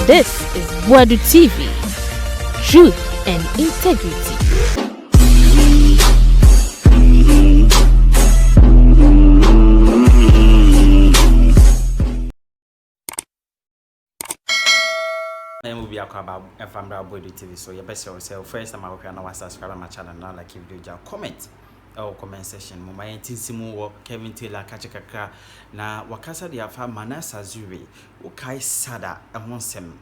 This is Wadu TV. Truth and integrity. I will be a crab and from Wadu TV. So you best yourself first time I will now subscribe to my channel now like if you do comment. Comment section mo my tinsimu wo Kevin Taylor kachekakra na wakasa dia fa Manasa Zuri wo kai sada ehonsem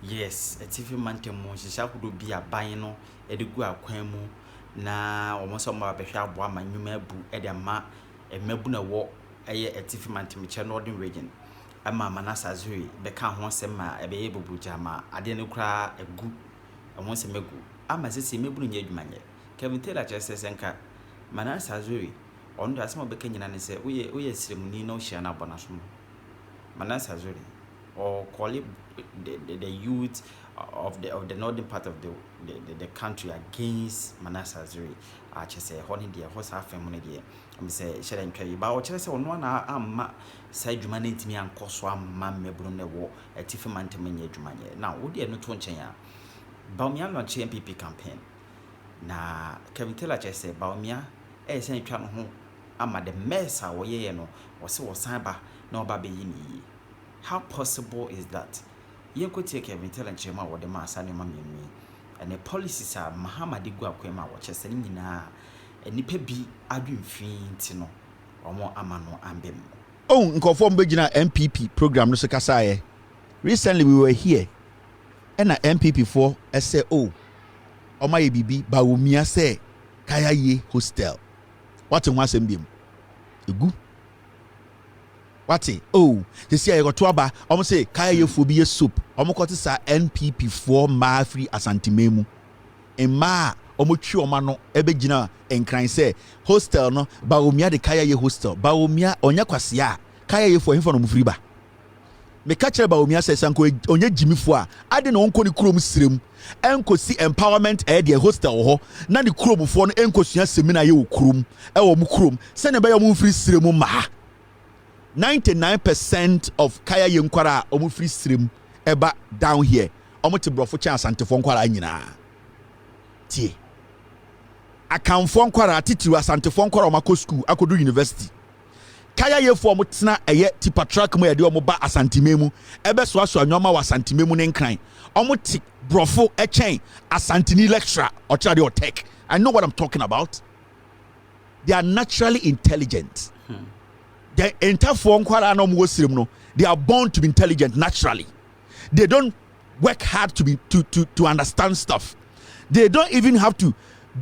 yes etifi mantemu hihya kudo bia ban no edigu akwan mu na omoso ma behwa aboa manyuma abu ede ma emabu na wo eye etifi mantem che northern region ama Manasa Zuri beka honsem ma ebeye bobuja ma ade ne kura egu ehonsem egu ama sese mebu nya adwumanye Kevin Taylor chese senka Manasa Zuri, on the Asma Bekin and say, we ceremony no shana bonasum. Manasa Zuri, or call it the youth of the northern part of the country against Manasa Zuri. I just say, honey dear, what's half a money dear. I say, shall I carry about just on 1 hour, side humanity and coswam, mamma brune war, a tiffman to many jumania. Now, would you not one chaya? Bawumia launch MPP campaign. Na Kevin Taylor just say Bawumia say twa no ho ama the mess a wo ye no wo se wo san ba na oba be yini. How possible is that? Yen ko tie Kevin Taylor chema wo de ma asane ma memi and the policies are Muhammad gu akwema wo chese ni nyina enipa bi adwemfin ti no omo ama no ambem. Oh, nkofo mbegina MPP program no so kasaye. Recently we were here and a MPP for say oh Oma ye bibi Bawumia say kaya ye hostel. What in wasem biem? Egu. What oh, they say I got to aba. Omo say kaya ye phobia soup. Omo kote sa NPP for ma free asantimemu. En ma omo twi oma no ebe gina enkran say hostel no Bawumia de kaya ye hostel. Bawumia onya kwase a kaya ye for him for no free ba. Me catch Bawumia say sanko onye jimifo a ade na onko ni krom sirem enko si empowerment de hostel ho na ni krom fo no enko sua semina ye wo krom e wo mu krom se ne be yo mu free sirem ma 99% of kaya ye nkwara omu free sirem eba down here omu te brofo chan asantefo nkwara nyina tie akamfo nkwara titiru asantefo nkwara omako school akodu university kaya ye fo mutena eye tipa track mu ye de omo ba asantimemu ebe so aso anwoma wa asantimemu ne nkran omo ti brofo echen asantini lecturer or chade or tech. I know what I'm talking about. They are naturally intelligent. They interform kwara no mo sirim no. They are born to be intelligent naturally. They don't work hard to be to understand stuff. They don't even have to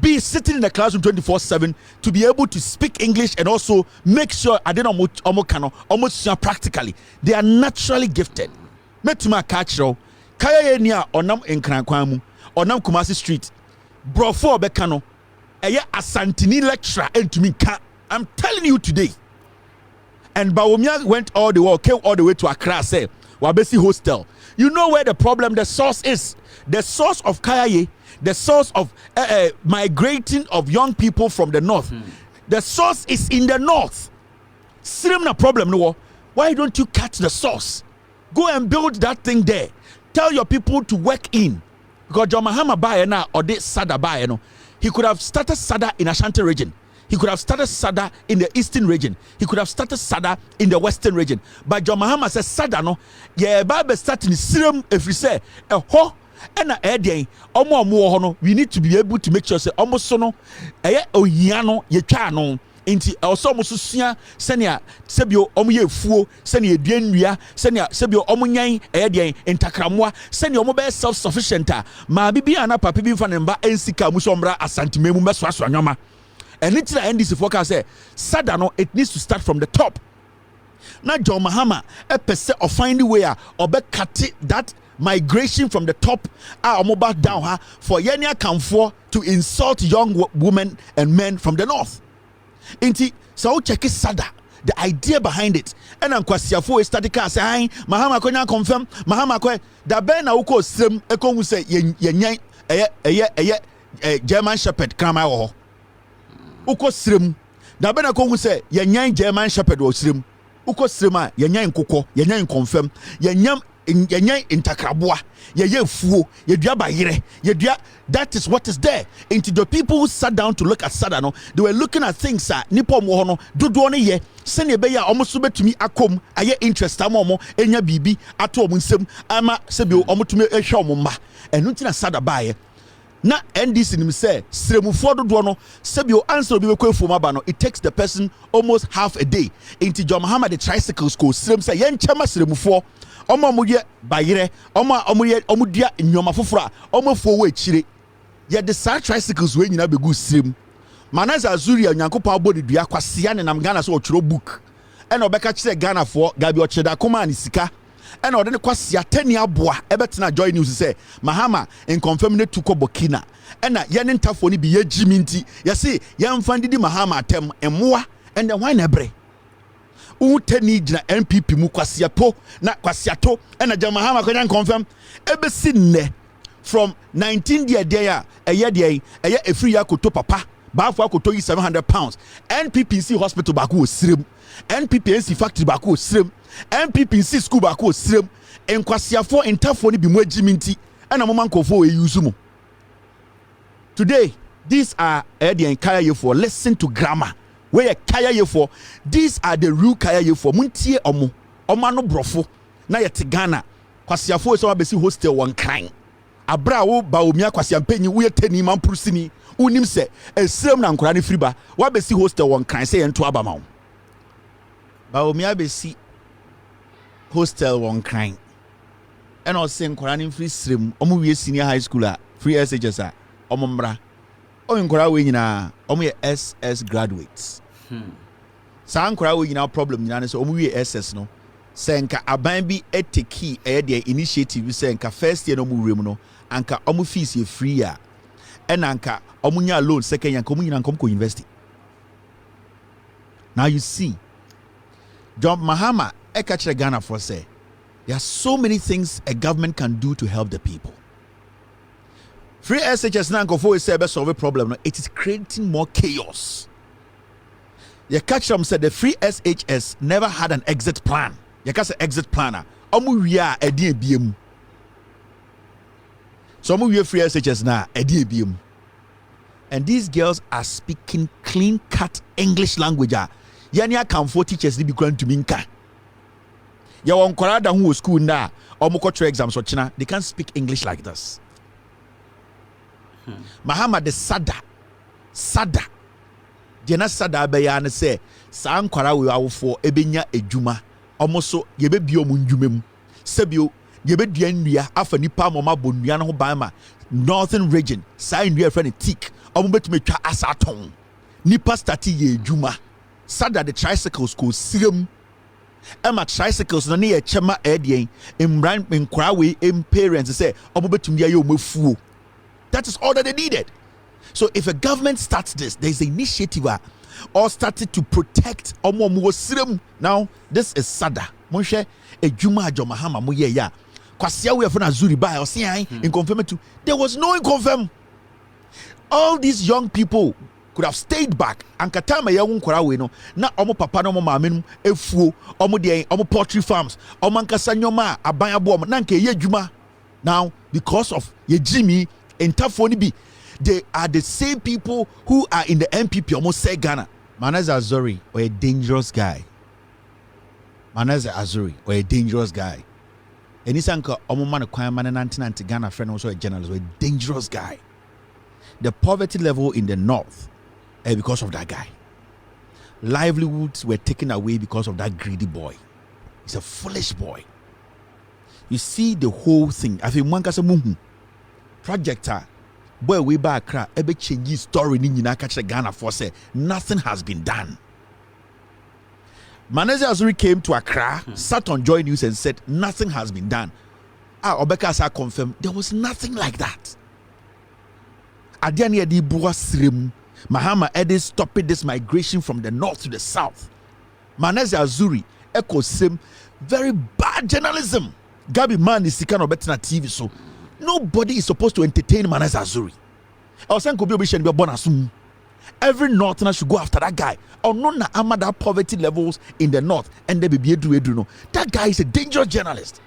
be sitting in the classroom 24/7 to be able to speak English and also make sure I don't know almost practically. They are naturally gifted. Metuma catch kaya ye nia onam enkran kwan mu onam Kumasi street brofo obeka no eye asantini lecturer entumi ka. I'm telling you today. And Bawumia went all the way, came all the way to Accra, say wabesi hostel. You know where the problem, the source is. The source of Kayaye, the source of migrating of young people from the north. The source is in the north. Same problem, no. Why don't you catch the source? Go and build that thing there. Tell your people to work in. Because John Mahama Baye na or this Sada Baye no. He could have started Sada in Ashanti region. He could have started Sada in the eastern region. He could have started Sada in the western region. But John Mahama says Sada no. Yeah, Bible starting serum if you say a ho and a ede omo no. We need to be able to make sure say almost so no. Ohia no ye twa no. Inti also mususia senia sebio omoye fuo senia duanua senia sebio omonyan eyede entakramwa senia omo be self sufficient ma bibia na papa bi fa ne mba ensika musomra asantimemu meso aso anwama anything NDC forecast say sada no it needs to start from the top. Na John Mahama e pese or find a way or be cut that migration from the top omo back down ha for yenia kamfo to insult young women and men from the north. Inti so check Sada the idea behind it and ankwasiafo we study car say Mahama konya confirm Mahama ko da ben na uko srem ekohu say yenyan German shepherd krama wo ho uko srem da ben na kohu say yenyan German shepherd wo srem uko srem a yenyan kokko yenyan confirm yenyam yenye intakrabua ye fuo ye dua bayire ye dua. That is what is there. Into the people who sat down to look at Sada, no, they were looking at things nipo mo no dodo ne ye sene be ya omo so betumi akom aye interest amomo enya bibi ato omo nsem ama sebi omo tumi ehwe omo mma enu ntina Sada bae na NDC nim say sremufo dodo no sebi o answer obi bekwa efuom aba no, it takes the person almost half a day. Into John Muhammad the tricycles ko srem say yen chema sremufo omo ye bayire omo dia nyoma foforo omo fo wo echire ye the side tricycles we nyina begu srem. Manase Azuri Nyankopon abodi dua kwasea ne nam Ghana so otworo book ena obeka kire Ghana fo gabi ocheda koma ni sika ena ode ne kwasea tani aboa ebetena Joy News say Mahama en confirm ne tuko Burkina ena ye ne ntafo ni bi ye jimi nti ye se ye mfa ndidi Mahama atem emoa ena hwan na bre utani gina NPP mu kwasea po na kwasea to ena John Mahama kwanya confirm ebesi ne from 19 dia eye efri ya koto papa baafo akoto yi 700 pounds. NPPC hospital baako o srem, NPPC factory baako o srem, NPPC school baako o srem. Enkwasiafo entafo ni bi mu agiminti ana mo mankofo e use mu. Today these are the kaya yefo. Listen to grammar where kaya yefo. These are the real kaya yefo. Muntie omo no brofo na yete Ghana kwasiafo so abesi hostel one crying abra wo Bawumia kwasiampanyi wo yetani mampurusini unim se esrem na nkora ne friba wa besi hostel won kan se yento aba mawo Bawumia besi hostel won kan ena o se nkora ne free srem omo wie senior high school a free SHS a omo mra o nkora we nyina omo ye SS graduates sa nkora we nyina problem nyina ne se omo wie SS no senka aban bi eteki de initiative senka first year no mu wrem no anka omo fees ye free ya and anka omunya loan second year komunya nkom ko university. Now you see John Mahama ekachre Ghana for say there are so many things a government can do to help the people. Free SHS na nkofo say be solve a problem no, it is creating more chaos. The catch said the free SHS never had an exit plan. You can say exit planner. Omu wiya edi ebiem. So omu wiya free SHS na edi ebiem. And these girls are speaking clean cut English language. Yani akamfo teachers ni bi kwan to minka. Ya won korada hu school na omu ko try exams ochina, they can't speak English like this. Mahama the sada. Jena sada beya na say sa nkwara we awofo ebenya ejuma. Omoso yebe bio mu ndwumem sebio yebe dua nnua afa nipa moma bonua no ho banma northern region sai nnua friend tik omo betumi twa asaton nipa start ye edwuma sada the tricycles ko sirem ema tricycles no ne ye chema edien imran nkura we parents say omo betumi ya omofuo. That is all that they needed. So if a government starts this, there is an initiative or started to protect omo sirem. Now this is sada monhwe ejuma ajomahama moye ya kwasea we funa Azuri ba o se an in confirm to there was no confirm. All these young people could have stayed back and katama ya nkora we no na omo papa no omo maame no efuo omo de omo poultry farms omo ankasa nyoma aban abo omo na nka ye ejuma. Now because of ye Jimmy entafo ni bi, they are the same people who are in the MPP almost say Ghana. Manase Azuri or a dangerous guy. Manase Azuri or a dangerous guy. And this uncle Omoman Kwame and Ghana friend also a journalist or a dangerous guy. The poverty level in the north because of that guy. Livelihoods were taken away because of that greedy boy. He's a foolish boy. You see the whole thing. I think one muhu projector boy we back cra ebe change story ni nyina ka kire Ghana for say nothing has been done. Manase Azuri came to Accra, sat on Joy News and said nothing has been done. Obeka sa confirmed there was nothing like that. Adiani edi bua srem Mahama edi stopping this migration from the north to the south. Manase Azuri echo same very bad journalism. Gabi man is sikano betina TV so nobody is supposed to entertain Manase Azuri. Every northerner should go after that guy. Or no na amada poverty levels in the north and they be no. That guy is a dangerous journalist.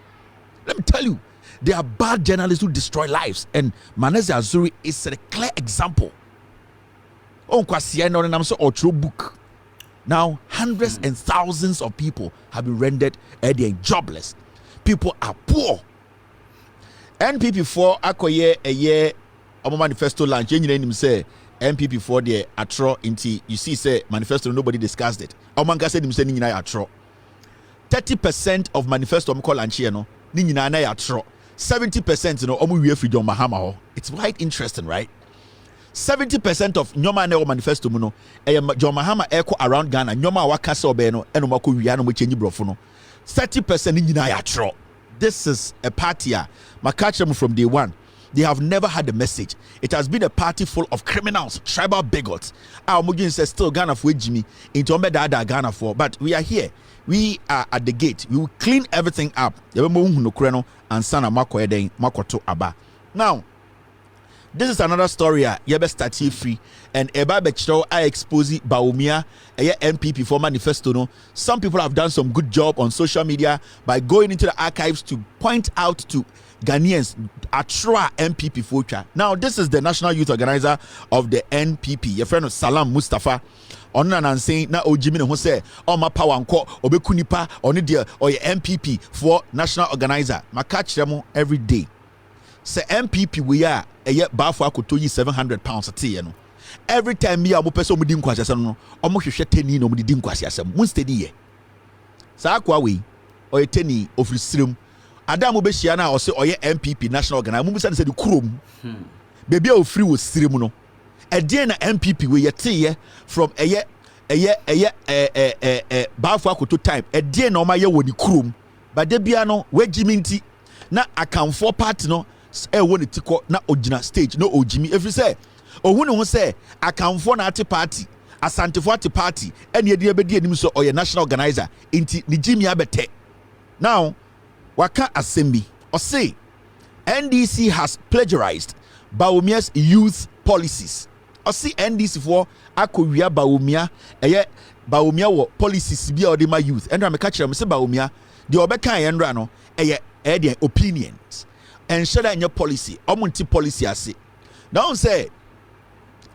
Let me tell you, there are bad journalists who destroy lives, and Maneze Azuri is a clear example. On Kwasiya no nam so otro book. Now hundreds and thousands of people have been rendered jobless. People are poor. NPP4 akoye a year omo manifesto launch. You know say NPP4 there atro inti. You see say manifesto nobody discussed it. Omanka said him say ni nyina atro. 30% of manifesto omo call launch here no ni nyina na atro. 70% you know omo wie free John Mahama ho. It's quite interesting, right? 70% of nyoma na manifesto mu no John Mahama echo around Ghana nyoma waka se obe no eno mako wia no mo chenyi brofo no 30% ni nyina atro. This is a party Makachem from day one. They have never had a message. It has been a party full of criminals, tribal bigots. Our Mugin says still Ghana for Jimmy into Ombeda Ghana for, but we are here. We are at the gate. We will clean everything up. And Sana Makoto Aba. Now, this is another story. Yebe start here free. And Eba Bechro I expose Bawumia, a NPP for Manifesto. No, some people have done some good job on social media by going into the archives to point out to Ghanaians Atra NPP future. Now, this is the national youth organizer of the NPP. Your friend Salam Mustafa. On and saying na Ojimino who say my power anko obekunipa on dear or your NPP for national organizer. Ma catch them every day. Say MPP we are a yet bafo akoto yi £700 a tea no. Every time me amu person mudi nkwasiasem no omo hwehwe teni no mudi nkwasiasem mun steady ye. Sa akwa we o teni ofri sirem Adamu be hia na o se oye MPP national organizer mu bisa say the krom. Baby ofri wo sirem no. A day na MPP we yete from a bafo akoto time. A day na oma ye woni krom. But de bia no we jiminti na akamfo party no won it na ojina stage no ojimi every say ohunu ho say akamfo na ate party asantefo ate party ene ye de abedi anim so oye national organizer inti ni jimi abete. Now waka assembly or say NDC has plagiarized Bawumia's youth policies. Or see NDC for akowia Bawumia Bawumia wo policies bi o de ma youth and I catch them say Bawumia the obeka yendra no their opinions and share that in your policy omunti policy ase. Now say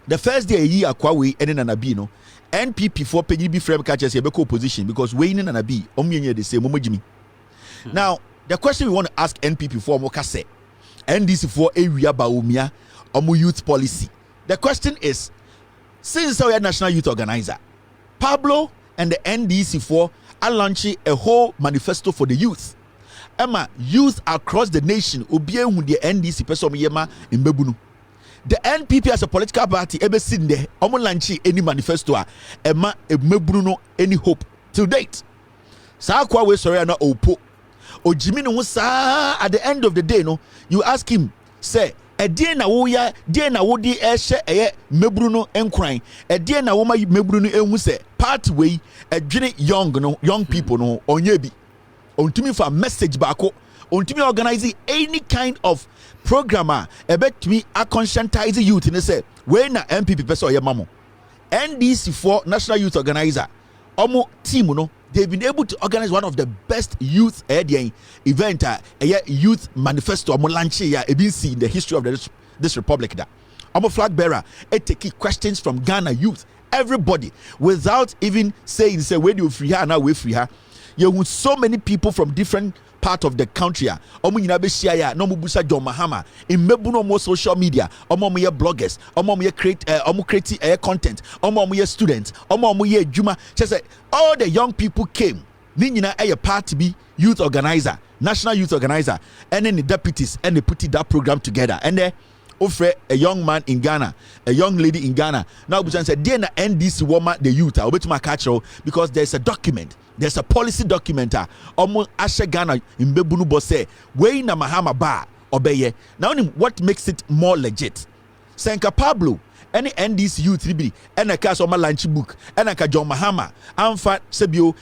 the first day yi akwa we ene na nabi no NPP for penyi bi frame catch us ebeko opposition because we in na nabi omyenye the same momojimi. Now the question we want to ask NPP for moka say NDC for area Bawumia omu youth policy. The question is, since we are national youth organizer, Pablo and the NDC4 are launching a whole manifesto for the youth. Emma, youth across the nation obie with the NDC person yema in Bebunu. The NPP as a political party ever seen there omo launching any manifesto Emma Mebunu no any hope till date. Sa kwa we sorry na opo. Ojimi no sa at the end of the day no you ask him say a dear na woya, dear na wodi eshe mebruno enkran, a dear na woma mebruno enwuse pathway a young people no onyebi. Ontumi for message bako, ontumi organizing any kind of programmer about me a conscientize youth in say when na MPP person or your mamo. NDC4 National Youth Organizer, omo team no. They've been able to organize one of the best youth event, a youth manifesto, in the history of this republic. I'm a flag bearer. I take questions from Ghana youth, everybody, without even saying, say, where do you free her, now we free her. You with so many people from different part of the country. Omo nyina be share no mubusa John Mahama in mebuno mo social media. Omo mo ye bloggers, omo mo ye create content, omo mo ye students, omo mo ye juma. She say all the young people came. Ni nyina party be youth organizer, national youth organizer, and then the deputies and they put that program together. And then offer a young man in Ghana, a young lady in Ghana. Now Bujan said, "Dear na NDC woman the youth, I'll bet my catch because there's a document." There's a policy document. Almost Asha Ghana in Bebunu Bose. Way na Mahama ba obeye. Now what makes it more legit? Senka Pablo, any NDC youth ribi, and a cast on my lunch book, and a John Mahama, Amfa Sebio,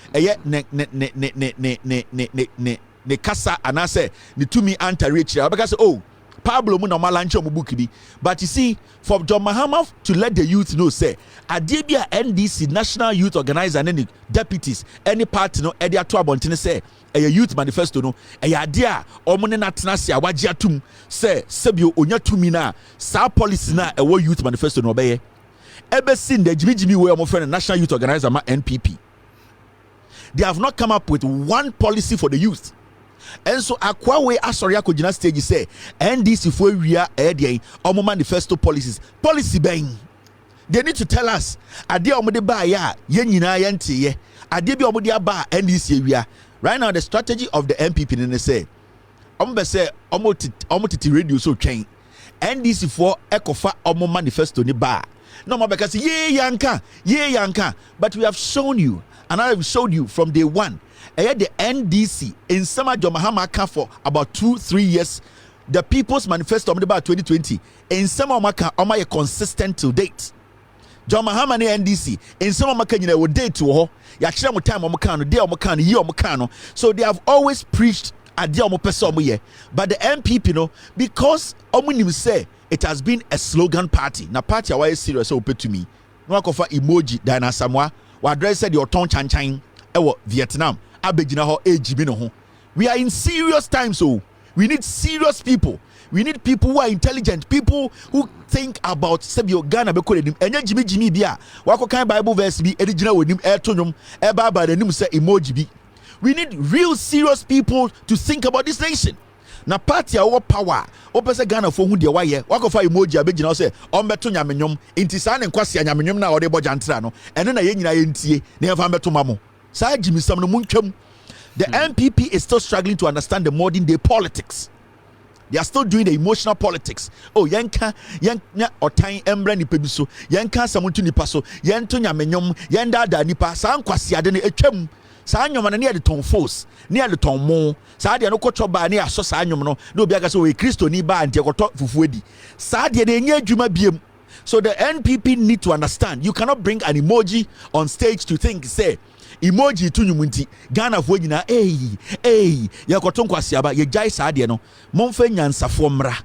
ne kasa anase, ne to me anta rich. Because oh, Pablo mo na malancho mo book bi. But you see, for John Mahama to let the youth know, say, Adibia NDC National Youth Organizer and any deputies, any party no edi ato abontene say, youth manifesto no idea omone na tenase awaje atum say sebio onya tumi na sa policy na youth manifesto no obeye ebe sin the jimmy we omo friend national youth organizer ma NPP. They have not come up with one policy for the youth. And so akwa we asori akogina stage say NDC for wia omo manifesto policy ben. They need to tell us ade omo de ba ya ye nyina ye nteye ade bi omo de aba NDC wia. Right now the strategy of the MPP in say omo be say omo titi radio so twen NDC for ekofa omo manifesto ni ba no more because ye yanka but we have shown you and I have showed you from day one the NDC in summer Jomahama can for about 2-3 years the People's Manifesto about 2020 in summer maka omo consistent to date. John Mahama and NDC in some Makanya would date to ho Yachram time Omokano, de Omokano, ye Omokano. So they have always preached at the Omopesomoye. But the MPP, no, because Omunim say it has been a slogan party. Na party away serious open to me. No kofa emoji Dana Samoa, wa address said your tongue chan ewo Vietnam. Abegina ho ejibino ho. We are in serious times, so we need serious people. We need people who are intelligent, people who think about Sebio Ghana be called him. Enya Jimmy bia. Wako kind Bible verse be original with him ertonyum eba ba the name say emoji bi. We need real serious people to think about this nation. Na party our power. Opese Ghana for who de waye. Wako fa emoji abegina say ombeto nyamenyom inti sa ne nkwase nyamenyom na ode boja ntra no. Eno na ye nyina ye ntie na fa mbeto mamo. Sa Jimmy sam no muntwam. The MPP is still struggling to understand the modern day politics. They are still doing the emotional politics. Oh, yanka otan embra ni pebiso. Yanka samuntu nipa so. Yento nyamenyom, yenda da nipa. Sa nkwasi ade ne etwam. Sa anyom na ne de ton force, ne de ton mo. Sa de no kwocho ba ne aso sa anyom no. Na obi aka so we Kristo ni ba ante kwoto fufuedi. Sa de ne nya adwuma biem. So the NPP need to understand. You cannot bring an emoji on stage to think say emoji to nyumunti Ghana fo nyina yakoto nkwasi aba ye jai sa de no momfa nyansafo mra.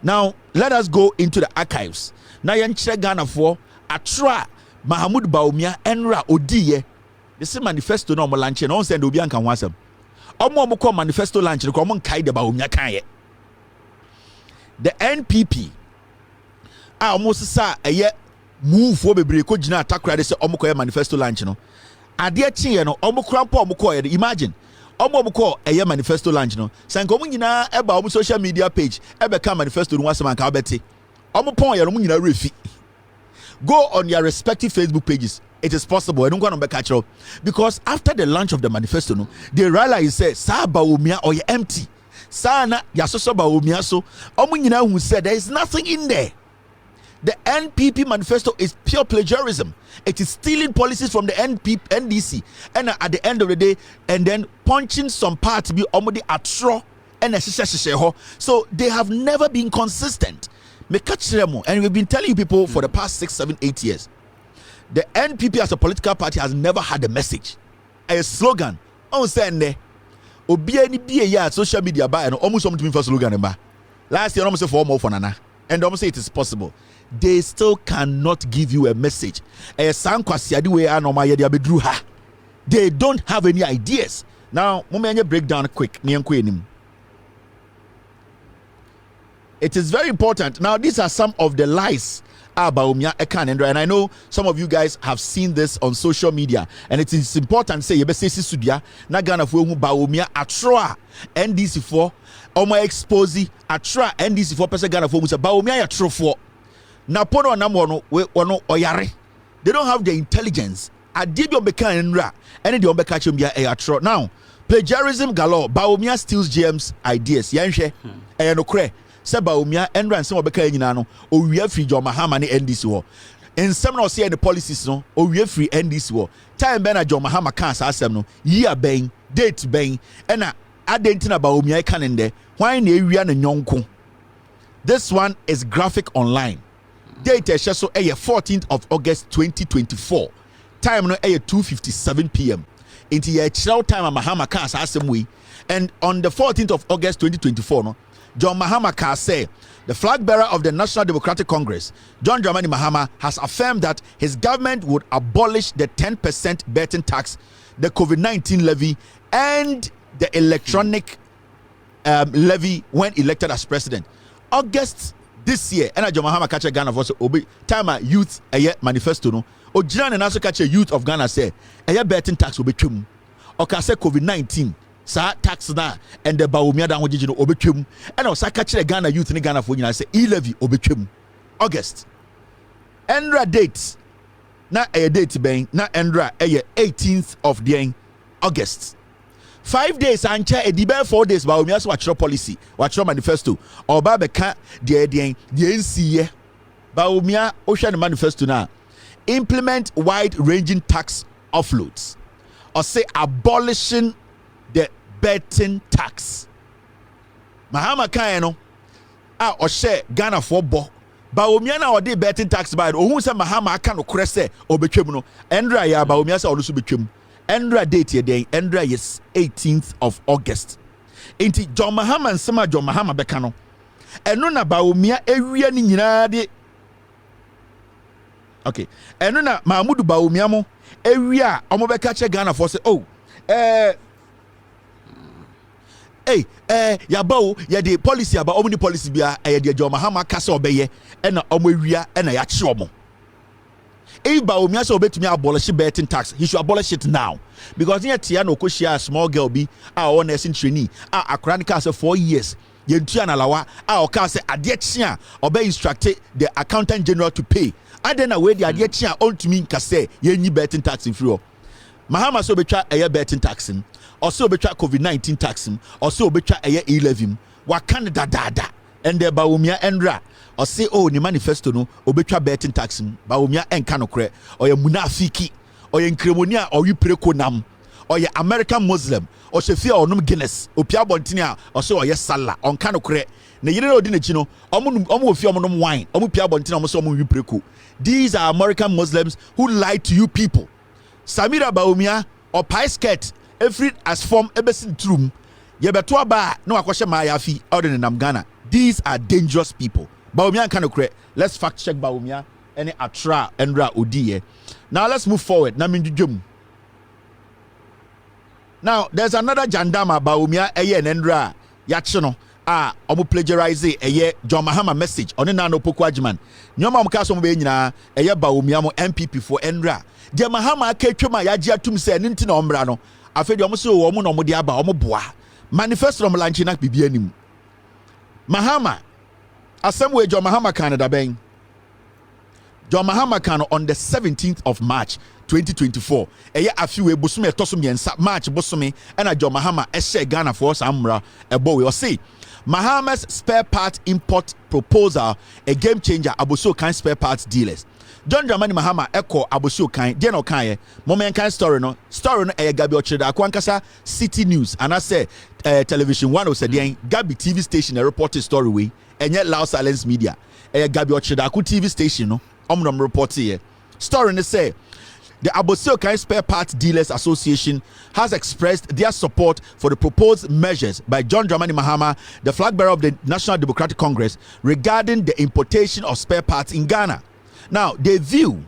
Now let us go into the archives. Na yen kire Ghana fo atra Mahamud Bawumia enra odiye this manifesto no mo lanche no send obi anka ho asem omo ko manifesto lanche ko mo nkai de Bawumia kan ye. The NPP almost sa move for bebre ko gina atakra de se omo ko manifesto lanche no ade achi no omo krampo omo ko imagine omo ko manifesto launch no sanko mu nyina eba omo social media page ebe ka manifesto no wasema ka obeti omo pon ye no mu nyina refi go on your respective Facebook pages. It is possible. I don't want to catch up because after the launch of the manifesto no they realize say sa Bawumia or you empty sana ya so Bawumia so omo nyina who said there is nothing in there. The NPP manifesto is pure plagiarism. It is stealing policies from the NDC, and at the end of the day, and then punching some parts to be already atro and so they have never been consistent. And we've been telling you people for the past 6, 7, 8 years. The NPP as a political party has never had a message, a slogan. On Sunday, social media by and almost something for slogan. Last year, almost for more for Nana. And almost say it is possible. They still cannot give you a message. They don't have any ideas. Now, let break down quick. It is very important. Now, these are some of the lies Bawumia and I know some of you guys have seen this on social media, and it is important to say Sudia Nagana for Bawumia Atroa NDC for Oma expose Atra NDC for person Ghana for Bawumia Atro Napo Namono Oyare. They don't have the intelligence. I did your beka and any the ombekachum ya atro. Now, plagiarism galore. Bawumia steals GM's ideas. Yanshe Eyanokre. Se Bawumia and ran some obeka nyina o we free John Mahama ni NDC wo. In some no say the policies no o we free NDC wo. Time ben na John Mahama kan sa asem no year ben date ben na adentina Bawumia kan ende why na ewia na nyonko. This one is graphic online. Date so 14th of August 2024. Time no 2:57 p.m. Into your child time Mahama kan sa asem we. And on the 14th of August 2024 no John Mahama Carr say the flag bearer of the National Democratic Congress, John Dramani Mahama, has affirmed that his government would abolish the 10% betting tax, the COVID-19 levy, and the electronic levy when elected as president. August this year, and John Mahama catch Ghana for obi time youth manifesto no. Ojina and also catch a youth of Ghana say betting tax will be trim. Or say COVID-19 sa tax na and the Bawumia down with you obi trim. And also catch a Ghana youth in Ghana for you say levy obi trim. August. Endra date. Na a date bang na Endra 18th of the August. 5 days and chair a debate 4 days Bawumia so watch your policy, watch your manifesto. Or Babeka the NCA Bawumia Ocean Manifesto now. Implement wide-ranging tax offloads, or say abolishing the betting tax. Mahama Kayano, or share Ghana for bo. Bawumia na or the betting tax by who say Mahama Kano Cresse or Bechemuno. Endra ya Bawumia sa also bechem. Endra date ye day, Endra is 18th of August. Inti John Mahama and Sama John Mahama Bekano. And nona Bawumia area ni nyina. Okay, and na Mahmudu Bawumia mo area omo be catch Ghana for say ya bawo ya the policy about omni policy bia the John Mahama kasa obeye and na omo area and na ya che omo Bawumia so obetumi abolish betting tax. He should abolish it now because here tia no koshia small girl be on nursing trainee akra ka say 4 years yentua na lawa oka say ade chia obey instructed the accountant general to pay. And then away the idea chia on to me kase ye betting tax in free. Mahama so betwa betting taxing, or so betwa COVID-19 taxing, or so betwa e11. Wakanda dada and the Bawumia endra or say ni manifesto no obetwa betting taxing Bawumia enka no kre or ye munafiki or ye nkremonia or you preko nam or ye American Muslim or she fear or no Guinness opia bontinia or so or ye sala on kano kre na yire odi nechi no omo fi omo nom wine omo pia bontina omo so omo wi preko. These are American Muslims who lie to you people. Samira Bawumia or pie skirt every as form ebesin trum yebeto ba no akwhye maayafi out in Ghana. These are dangerous people. Bawumia kan okre. Let's fact check Bawumia any atra endra odiye. Now let's move forward. Na mindjum. Now there's another jandama Bawumia endra yache no omo plagiarize John Mahama message on na no pokwajiman nyoma mka so mo be nyina Bawumia mo MPP for endra de Mahama akatwema yaje atum se nti na omra no afedi omo so wo mo no mo de aba omo boa manifesto mo lanchi na bibia nim Mahama asem John Mahama Canada ben John Mahama can on the 17th of March 2024 afiwe bosume etoso miensa March bosume na John Mahama share Ghana for samra ebo we say Mahama's spare part import proposal a game changer aboso kan spare parts dealers. John Dramani Mahama echo aboso kan de no kan moment kan story no Gabi Ochida akwankasa City News and I say television one said Gabi TV station a reported story we enye Loud Silence Media Gabi Ochida TV station no omnom report here story ne say the Abosiokai Spare Parts Dealers Association has expressed their support for the proposed measures by John Dramani Mahama, the flag bearer of the National Democratic Congress, regarding the importation of spare parts in Ghana. Now, they view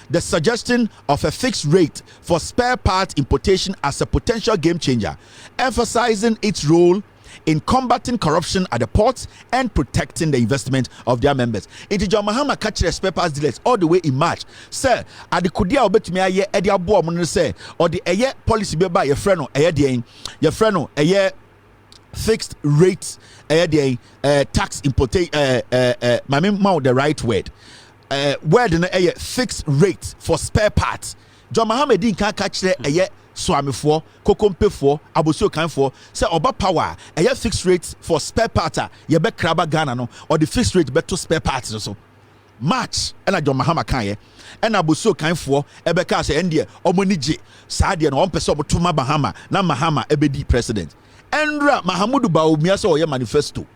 the suggestion of a fixed rate for spare parts importation as a potential game changer, emphasizing its role in combating corruption at the ports and protecting the investment of their members. Into John Mahama catch the spare parts dealers all the way in March. Sir, at the Kudia obetumi aye edi abo mo say or the aye policy be by your friend no aye dey your friend no aye fixed rate aye dey tax importation my the right word word no aye fixed rate for spare parts. John Mahama din kan catch the aye swamifo kokompefo abosio kanfo say oba power fixed rate for spare part ye be kraba Ghana no or the fixed rate beto spare parts so March and John Mahama kan and abosio kanfo ka say endie omonije saa de no ompese obotoma Bahama na Mahama ebedi president endra Mahamudu Bawumia so ye manifesto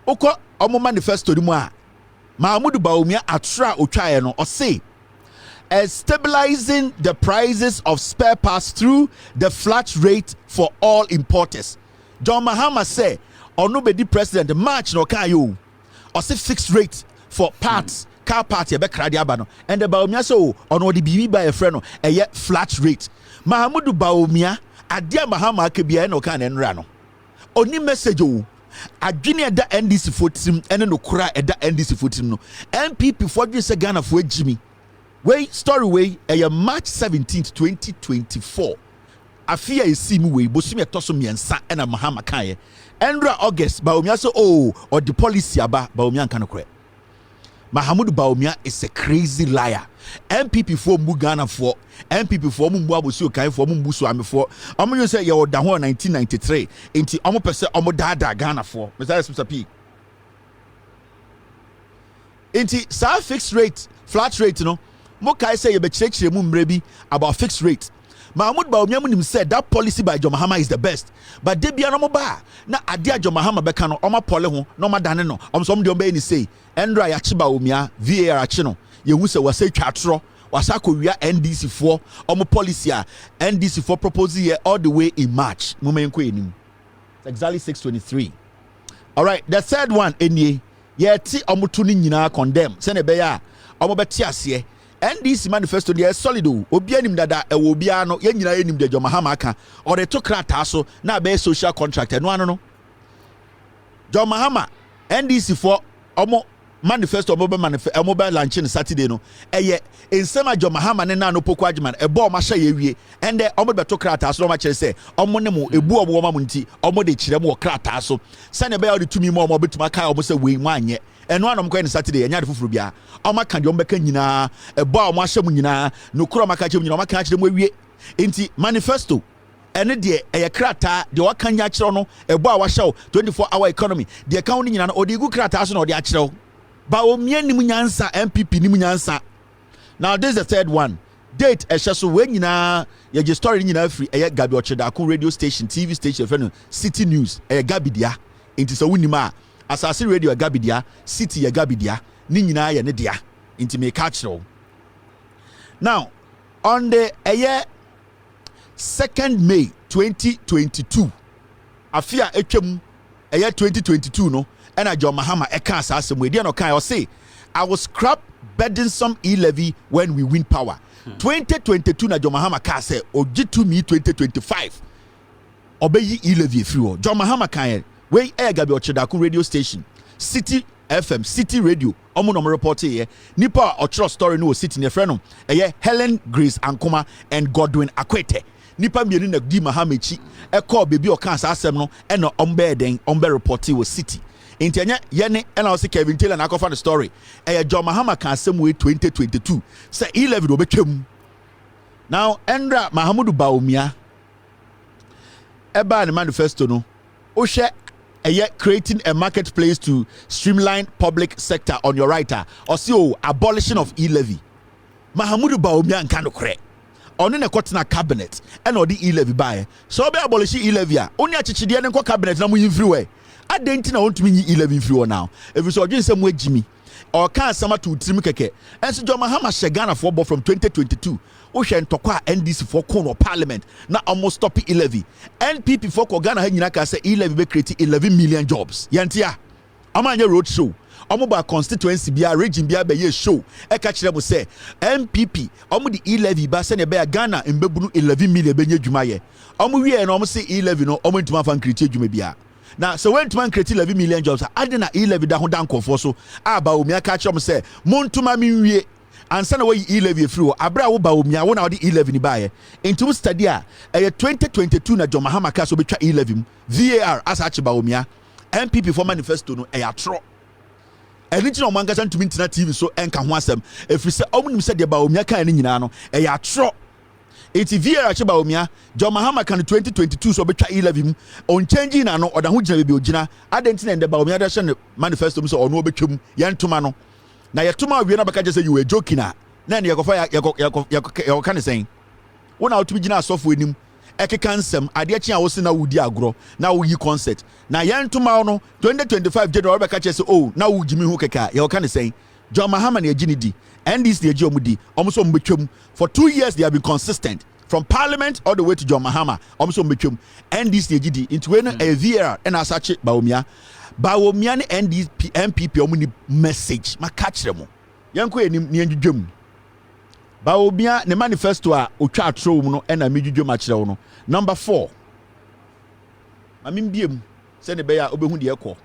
uko omo manifesto mu a Mahamudu Bawumia atra otwae no o say stabilizing the prices of spare parts through the flat rate for all importers. John Mahama say, "Onubedi president March no can you or say fixed rate for parts car party be krade aba no and the Bawumia so ono de bibi ba e friend no eye flat rate Mahamudu Bawumia adia Mahama akebia no kan enra no oni message o adwene eda NDC fotim ene no kura eda NDC fotim no MPP for dwe se Ghana for agimi wey story wey eye March 17th 2024 afia esimu wey bosumi etoso miensa ena Mahama kan Endra August Bawumia so or the policy aba Bawumia nka no kure Mahamudu Bawumia is a crazy liar. MPP for Ghana for MPP for Mumbu Abusu Kai for Mumbusu Ami for you say you da 1993 inti omo pese omo dada Ghana for Mr. P inti sa fixed rate flat rate no mo kai say you be chire mu mrebi about fixed rate Mahmoud Bawumia munim said that policy by John Mahama is the best. But they be no ba na adia John Mahama beka no oma pole ho no ma dane no omsom de ombe ni say Endra ya chi Bawumia VAR achi no ye hu se wase twatro wasa kowia NDC for omo policy a NDC for propose here all the way in March momenko enim exactly 623. All right, the third one enie ye ti omo to ni nyina condemn se ne be ya omo beti ase NDC manifesto dey solid o obi anim dada e wo obi ano ye nyina enim de John Mahama aka or the to krata so na be social contract no ano no John Mahama NDC for omo manifesto omo be launching Saturday no eye ensema John Mahama ne na no poko agman e bo ma hye ye wie and omo be to krata so no ma kire say omo ne mo ebu omo ma nti omo de kire mo krata so se ne be ya de tumi mo omo betuma kai omo se we mu anye eno anom ko en Saturday enya de fufuru bia o maka de o mbeka nyina ebo a o ma hyem nyina no kuro maka hyem nyina o maka kyerem awie enti manifesto ene de eye krata de o kan nya kyerɛ no ebo a wa hyew 24-hour economy de kan no nyina no o de gu krata so na o de akyerɛw Bawumia nim nyansa MPP nim nyansa. Now this is the third one date ehye so we nyina ye je story nyina free eye Gabi Ochedakun radio station TV station friend City News eye Gabidia enti so wunima asase radio Gabidia City ye Gabidia ni nyina ye ne dia enti me catch you. Now on the 2nd May 2022 afia etwam 2022 no and John Mahama eka asase we dey no kan o say I will scrap burdensome e-levy when we win power 2022 na John Mahama ka say ogi to me 2025 obeyi e-levy free o John Mahama kan we Gabi Ochedakun radio station City FM City Radio omo no report here nipa ochro story no City ne frɛ no Helen Grace Ankoma and Godwin Akwete nipa mienu na di Mahama chi call baby o kan asem no na ombe den ombe report wo City intenya yene na o se Kevin Taylor na akofa the story John Mahama kan asem we 2022 say e-levy do betwam now Endra Mahamudu Bawumia eba ne manifesto no o hwe creating a marketplace to streamline public sector on your writer or see abolition of e-levy Mahamudu Bawumia nka no kre ono ne kotena cabinet and or the e-levy buy so be abolish e-levy a oni achichide ne nko cabinet na mu yimfiri we adenti na won't me e-levy free now if so odwen sem wagimi or kan sama to trim keke enso John Mahama Ghana for from 2022 o hwe ntokwa NDC for corner parliament na almost stop e-levy NPP for Ghana ha nyina ka say e-levy be create 11 million jobs yantia amanya road show omo ba constituency bia region bia be ye show e ka kire mo say MPP omo di e-levy ba se ne be Ghana mbebunu 11 million be nya dwuma ye omo wie na omo say e-levy no omo ntuma fa create dwuma bia na so when to create 11 million jobs ade na e-levy da ho dan kofo so Bawumia ka kire mo say montuma mi wie ansa na we e-levy free o abra wo Bawumia wo na odi e-levy ni bae into study a 2022 na John Mahama ka so betwa e-levy VAR asa achi Bawumia MPP for manifesto no atro eni no mangasa ntumi ntina TV so enka ho asem efiri se omunim se de Bawumia kan ni nyina no atro eti VAR achi Bawumia John Mahama kan 2022 so betwa e-levy on change na no oda ho gina be ogina adenti na de Bawumia da hye manifesto so ono obetwam yentoma no na yetoma awie na baka je say you were joking na yakofa yakoka ne sen wona otumi gina asofo enim ekeka nsem ade akyi a wo se na wudi agro na wo yi concert na yentoma no 2025 January baka je say na wo gimi hu keka yakoka ne sen John Mahama na yagini di NDC na yagi omudi omso mbetwam for 2 years they have been consistent from parliament all the way to John Mahama omso mbetwam NDC na yagidi into when a VAR and asache Bawumia ne NDP MPP omuni message ma catch them yanko enim ne ndwudwam Bawumia ne manifesto a otwa atro mu no na medwudwam a kire wo no. Number 4 Biem se ne be ya obehu de ekọ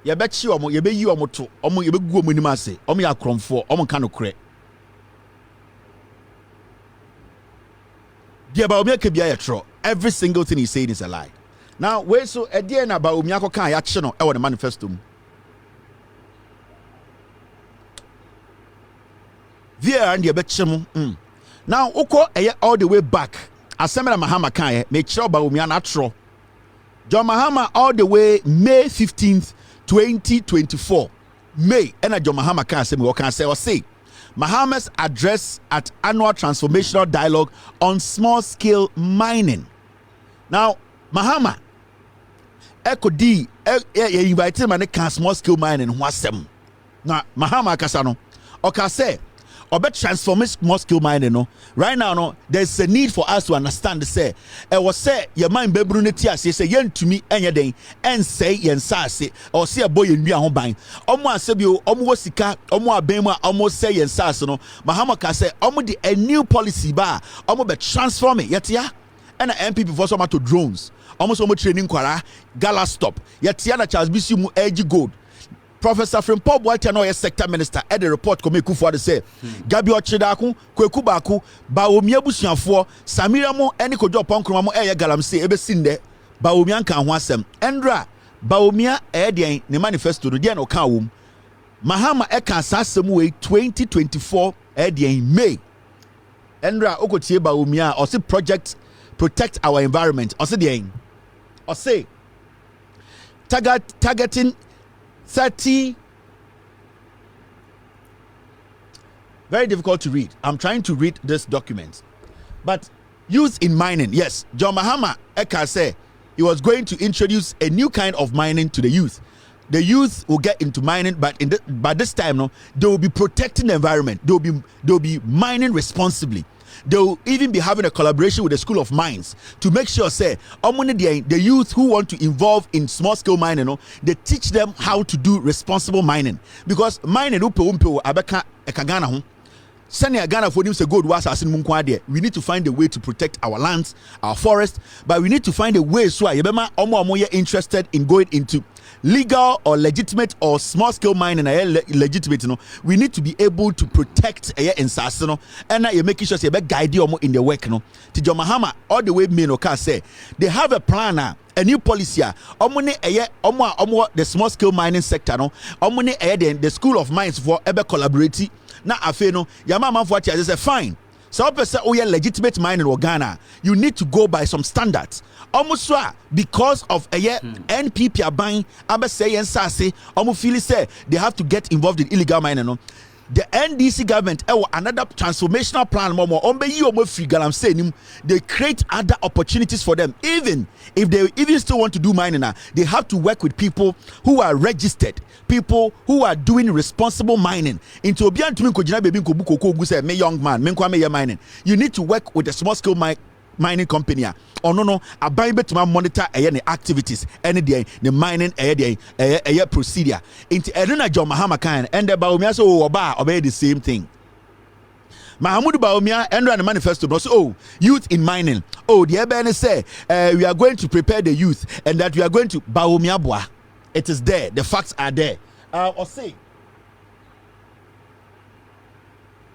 ye be chi omo ye be yi omo to omo ye be gu omo nim ase omo ya kromfo omo ka no kre de Bawumia ke bia ye tro every single thing he's saying is a lie. Now we so e de na Bawumia ko kan ya che no e wo ne manifesto mu via and ye be che mu now uko eye all the way back Assembly Mahama kan ye me kire Bawumia na tro John Mahama all the way May 15th 2024 May and John Mahama can say Mahama's address at annual transformational dialogue on small scale mining. Now Mahama Echo D invited man can small scale mining wasem. Now Mahama kasano okay say or transform small scale mining no right now no there's a need for us to understand say e was say your mind bebruneti ase say yen tumi enye den en say yen sase or say boy yen nua ho ban omo asebio omo wasika omo aben mu omo say yen sase no Mahama ka say omo the a new policy ba omo be transform it yetia and MPP for some to drones almost omo training kwara gala stop yetia na Charles Bisi mu edge gold Professor Frimpong Boateng no sector minister at the report come kufu de say Gabi Ochidako Kweku Baku Bawumia busuafo Samira mo eni kojo ponkroma mo galamse ebe sinde Bawumia kan ho asem Endra Bawumia de ne manifesto no de na ka wom Mahama ka asasem we 2024 de May Endra okotie Bawumia o se project protect our environment o se de o se targeting 30 very difficult to read. I'm trying to read this document. But youth in mining, yes. John Mahama Eka said he was going to introduce a new kind of mining to the youth. The youth will get into mining, but by this time, no, they will be protecting the environment. They'll be mining responsibly. They'll even be having a collaboration with the School of Mines to make sure, say, the youth who want to involve in small scale mining, no, they teach them how to do responsible mining. Because mining, abeka ekagana ho. Senior Ghana for them say gold was as in we need to find a way to protect our lands, our forests, but we need to find a way so yebema omo interested in going into legal or legitimate or small scale mining legitimate we need to be able to protect ensase no and you making sure say be guide omo in the work no ti John Mahama all the way me no ka say they have a plan a new policy omo ne omo the small scale mining sector no omo ne the School of Mines for ebe collaborate na afe no yama manfo ati say fine so person oh yeah legitimate mining in Ghana you need to go by some standards almost because of a year NPP are buying abe say yen sase almost feel say they have to get involved in illegal mining no the NDC government another transformational plan free galam they create other opportunities for them even if they even still want to do mining they have to work with people who are registered people who are doing responsible mining into obian to me young man mining you need to work with a small scale mining company or no aban betuma monitor any activities any day the mining procedure into erina John Mahama kan and the Bawumia so obey the same thing Mahamudu Bawumia and the manifesto bro so youth in mining the ebene say we are going to prepare the youth and that we are going to Bawumia boa it is there the facts are there or say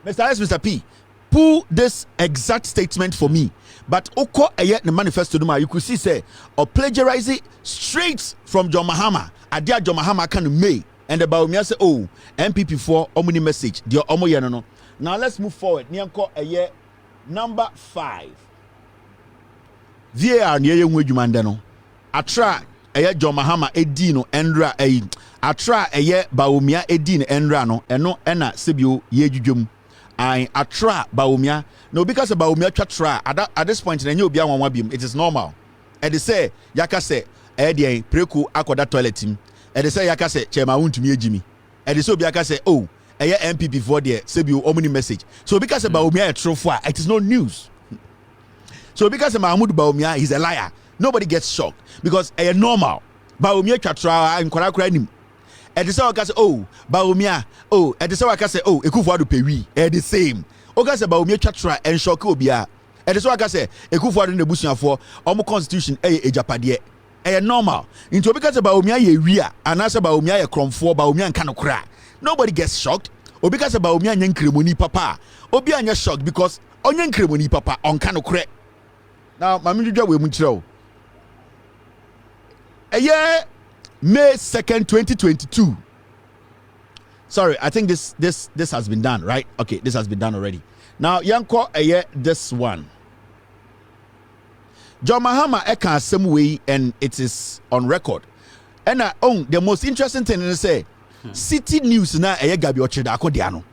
Mr. P pull this exact statement for me. But oko the manifesto duma you could see say or plagiarize it straight from John Mahama. Adia John Mahama can May and the Bawumia say MPP for omni message. Dear omo no. Now let's move forward. Nianko number 5. VAR niye yenwe jumande no. Atra John Mahama edino endra atra Bawumia edin endra no eno ena sebio ye jujum. I attra Bawumia no because Bawumia try at this point in obi anwa bim it is normal and they say yaka say preku akoda toilet him and they say yaka say chema wuntumi ejimi and they say obi yaka say MPP for there say bi omni message so because Bawumia true for it is no news so because Mahmoud Bawumia is a liar nobody gets shocked because normal Bawumia try and kwara nim And the same say, oh, Bawumia, oh, and the same say, oh, Ekufuado pewi, the same. Oka say Bawumia chatra and shock obia. And the same say, Ekufuado ne busuya for omo constitution ejapade. Normal. Into because Bawumia ye wia, and as Bawumia ye kromfo, Bawumia and kanokra. Nobody gets shocked. Or because Bawumia nyen kremoni papa. Obi anya shocked because onyen kremoni papa on kanokra. Now, mami juja we muchiro. May 2nd, 2022. Sorry, I think this has been done, right? Okay, this has been done already. Now, yanko this one. John Mahama eka same way, and it is on record. And the most interesting thing is say City News na Gabi Ochida Akodiano.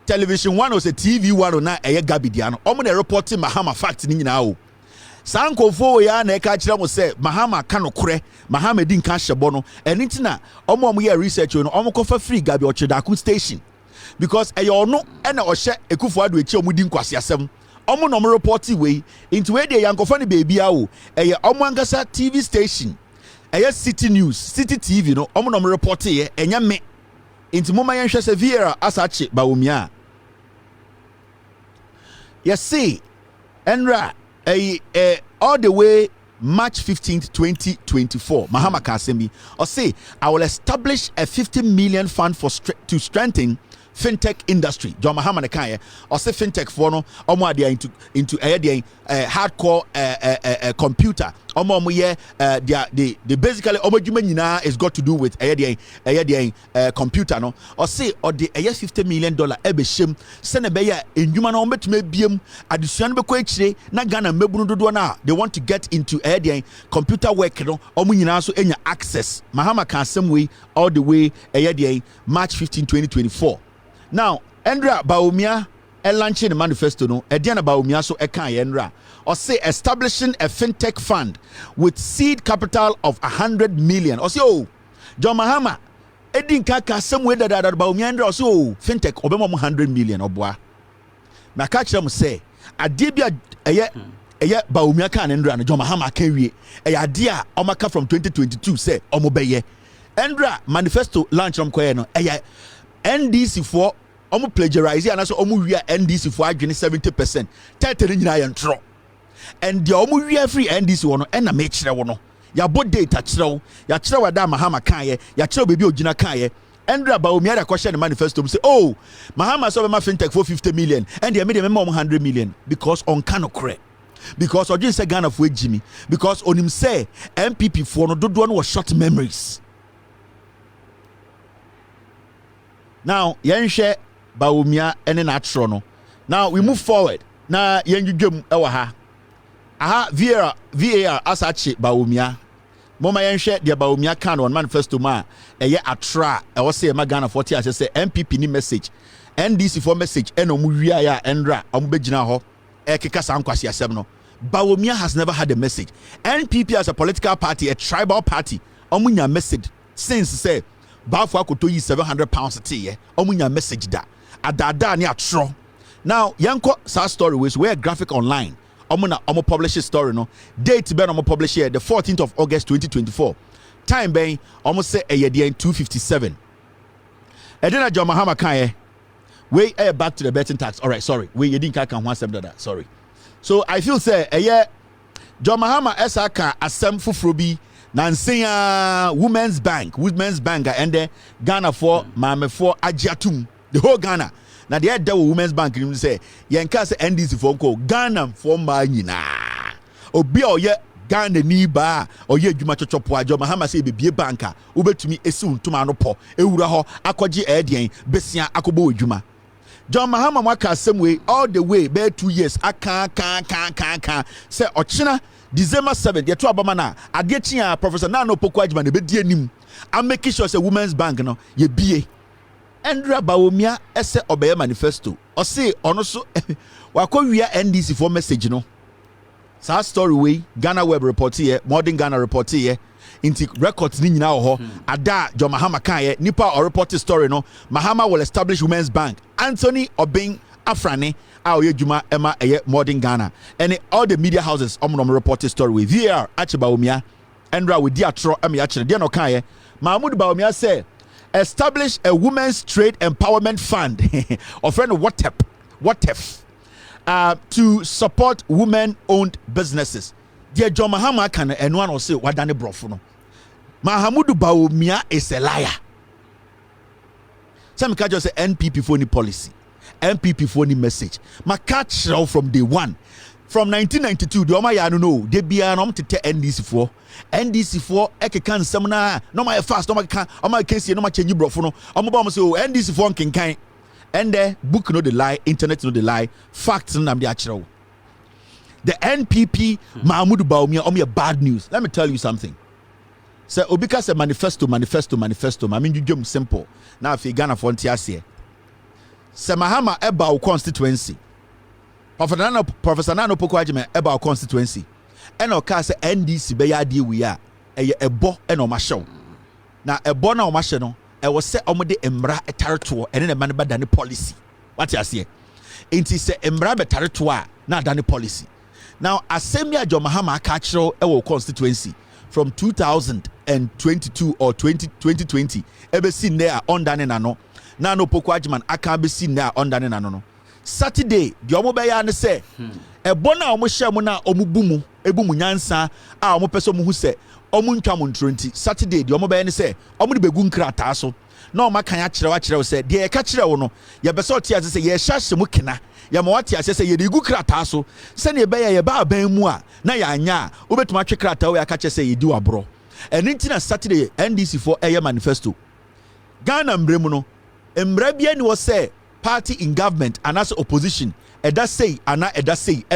Television one was a TV one na Gabi Diano. The reporting Mahama fact ni now. Sankofo ya na eka kira mo say Mahama kanokure Mahama din kan shebono enitina omo ye research no omo kofa free Gabi Ochidako station because no na ohye Ekufuado echi omo din kwase asem omo no report we into we dey yankofa ne baby awo omo angasa TV station City News City TV no omo no report ye enya me into moma yen hwese Viera asache Bawumia see enra all the way March 15th, 2024. Mahama Kasemi or say I will establish a 50 million fund to strengthen fintech industry. John Mahama Nekaya or say fintech for no omo dia into hardcore computer. Omo they basically omo juma nyina is got to do with computer no or say or the $50 million ebeshim send be ya enjuma no betime biem adusuan be ko echire na Ghana mebunu dodo na they want to get into computer work no omo nyina so enya access. Mahama can same way all the way March 15 2024. Now Endra Bawumia launching the manifesto no Ediana Bawumia so ekan Endra or say establishing a fintech fund with seed capital of 100 million or say oh John Mahama edin kaka some way that Bawumia Endra or say oh fintech obema 100 million obwa na ka kire mo say adebia Bawumia kan Endra no John Mahama kan wie adea omaka from 2022 say omobeye Endra manifesto launch koye no NDC for plagiarize and also we are NDC for 70%. 30 nyina ye ntro. And the we are free NDC wono and na me kire wono. Ya bo data kire ya kire wada Mahama kan ye, ya kire baby ogina kan ye. Endra Bawumia da question the manifesto say oh Mahama so be ma fintech for 50 million and they made them 100 million because on kanokre. Because Ojin say Ghana for Jimmy because on him say MPP for no dodo no was short memories. Now, yenhwe Bawumia ene natural no. Now we move forward. Na yenjudwem ewa ha. Aha VAR asache Bawumia. Moma yenhwe de Bawumia kan on manifesto ma atra e wo say ma Ghana 40 as say MPP ni message. NDC for message eno mu wia ya enra omo begina ho keka sankwase asem no. Bawumia has never had a message. NPP as a political party, a tribal party, omo nya message since say Bafo akoto yi £700 a tea omunya message da adada ni atro. Now yanko sa story was where graphic online omo publish a story no date ben omo publish here the 14th of August 2024 time ben omo say a year 257 edena John Mahama kan we back to the betting tax. All right, sorry we yedin kan 170 sorry. So I feel say John Mahama esaka asem fufuro bi Nansia Women's Bank and the Ghana for Mame for Ajiatum, the whole Ghana. Now the head Women's Bank say Yanka say NDC for Ghana for Manina. Obi or ye Ghana ni ba or ye Juma Chopoa John Mahama say be banker, ube to me esun tumano po, euraho, akwaji edien, besia akobo Juma. John Mahama waka same way all the way bare 2 years aka say ochina December 7th yeto abama na adechia Professor Nano Poko Ajima ne bedi anim am making sure say Women's Bank no ye bie Endra Bawumia ese obeye manifesto o say ono so wakowia NDC for message no sa story way Ghana Web report here Modern Ghana report here into records ni nyina ho ada John Mahama kan ye nipa or report story no Mahama will establish Women's Bank Anthony Obeng Afrane aoye juma ema Modern Ghana and all the media houses omonom report story with VAR Bawumia Endra with Diatro Amiachre, Diano Kaye, Mahmoud Bawumia say, establish a women's trade empowerment fund, or friend WhatsApp, to support women-owned businesses. Dear John Mahama can and one will say, what done brofuno. Mahmoud Bawumia is a liar. Some can just say NPP for any policy, NPP for any message. My catch from day one. From 1992, the Oma Yanu know they be an to tell NDC4. NDC4, Ekekan Semana, no my fast, no my can, my case, no my change brofono. I'm about to say NDC4 can kind. And the book no the lie, internet no the lie, facts no the actual. The NPP, Mahmoud Bawumia, bad news. Let me tell you something. So Obika said manifesto. I mean, you jump simple. Now if you Ghana frontier say, say Mahama about constituency. Professor Nano Poko about constituency. And our say NDC be ya deal we are a bo and o masho. Now a bo na o masho I was say omode emra a territory and then a man than the policy. What you say? It is a emra be territory not than the policy. Now Assembly John Mahama catchro our constituency from 2022 or 2020 ever seen there on dane nano. Nano Poko Ajman I can't be seen there on dane nano. Saturday, the Omobeya and say, a bona omoshamuna omubumu, ebumu nyansa, omo person who say, omunchamun 20. Saturday, the Omobeya and say, omubegun krataso. No, my kayachra said, dear catcher ono, ya besoti as say, ye shash mukina, Yamawati as say, ye digu krataso, send ye bay a bar bemua, na ya nya, ubet machi krata, ya catch say, ye do a bro. And intina Saturday, NDC for a manifesto. Ghana Mbremuno, Mbrebian was say, party in government and as opposition eda say and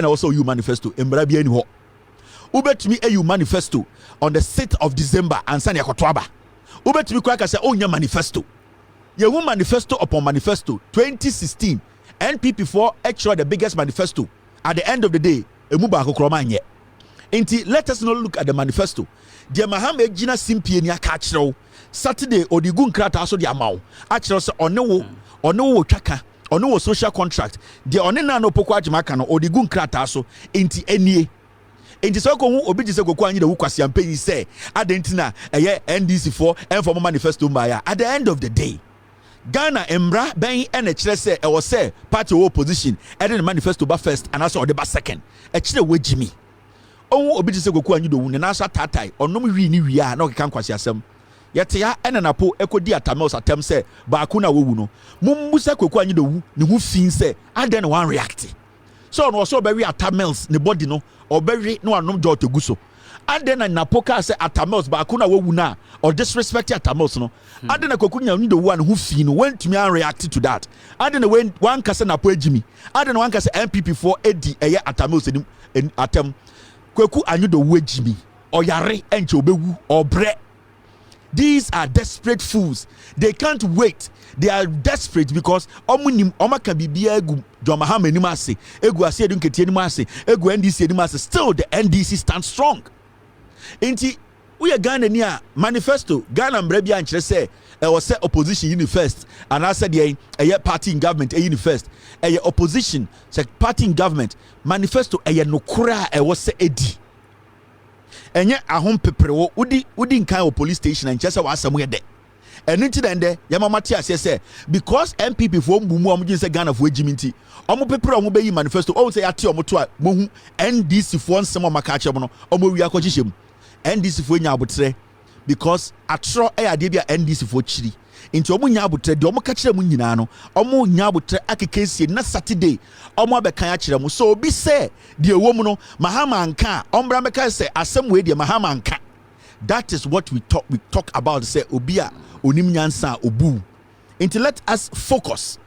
also you manifesto embrabia ni ho ubetumi you manifesto on the 6th of December and sani akotwaba ubetumi kwa ka say onya manifesto ye hu manifesto upon manifesto 2016 NPP for actually the biggest manifesto at the end of the day emu ba akokroma anye enti let us not look at the manifesto dear Mahama Gina simpie ni aka akyerew Saturday odigun krata so de amaw akyerew se ono twaka ono social contract de one na no poko agimaka no odigun krata so enti enie enti so ko hu obi gise goku anyi de wukwase ampanyi se adentina eye NDC4 informal manifesto mbaya at the end of the day Ghana embra ben ene kire se e wo se party opposition e de manifesto ba first and also the ba second e kire wagimi owu obi gise goku anyi de wu ne na so tatai onom wi ni wi a na okeka nkwase asem yete ya ene Napo ekodi atamels atem se ba ku na wowu no mummusa kweku anyi de wu ne hu fin se aden one react so no so be wi atamels ne body no obewe no anom jo to guso aden na Napo ka se atamels ba ku na wowu na or disrespect atamels no aden na kweku nya ni de wu an hu fin no went me react to that aden na when one ka se Napo ejimi aden na one ka se NPP for edi eye atamels ni atem kweku anyi de wu ejimi oyare enche obewu obre. These are desperate fools. They can't wait. They are desperate because omunim omaka bibia egu John Mahama enimase egu ase edu nketi enimase egu NDC enimase still the NDC stands strong. Enti we are Ghana ni a manifesto Ghana mbrebia nkyere se e was say opposition uni first and I said ye party in government uni first opposition say party in government manifesto nokura e was say edi enye ahom peprewo udi nkan o police station and chese wasam ye de enu ti den de ya mama ti ase se because MPP for mbumu omjin se Ghana for ejiminti omo pepre omo be yi manifesto o say ate omo to a mohu NDC for nsem o maka ache no omo wi akogihiem NDC for nya abotre because atro e ade bia NDC for chiri nti omo nya abotre de omo ka kire mu nyina no omo nya abotre akekensie na Saturday omo abekan akire mu so obi se de ewom no Mahama anka ombra meka se asem we de Mahama anka. That is what we talk about say obia onim nyansa obu. Until let us focus.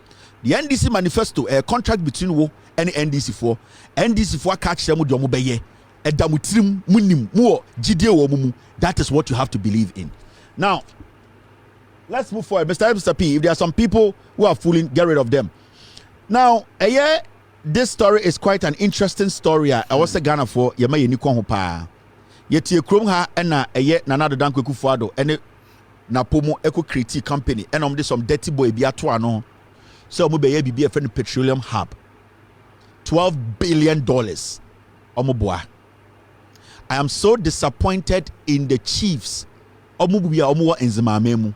The NDC manifesto a contract between wo and NDC4 catch them with your beye edamutrim munim mo gide wo mumu. That is what you have to believe in. Now let's move forward. Mr. P, if there are some people who are fooling, get rid of them. Now this story is quite an interesting story. I was a Ghana for yema yeni kon pa yeti krom ha na Nana Danko Kufuado ene Napo mo eco create company and this some dirty boy bi ato ano so mo be ye bibi e friend petroleum hub $12 billion omo boa I am so disappointed in the chiefs. Omubia omuwa enzimame mu.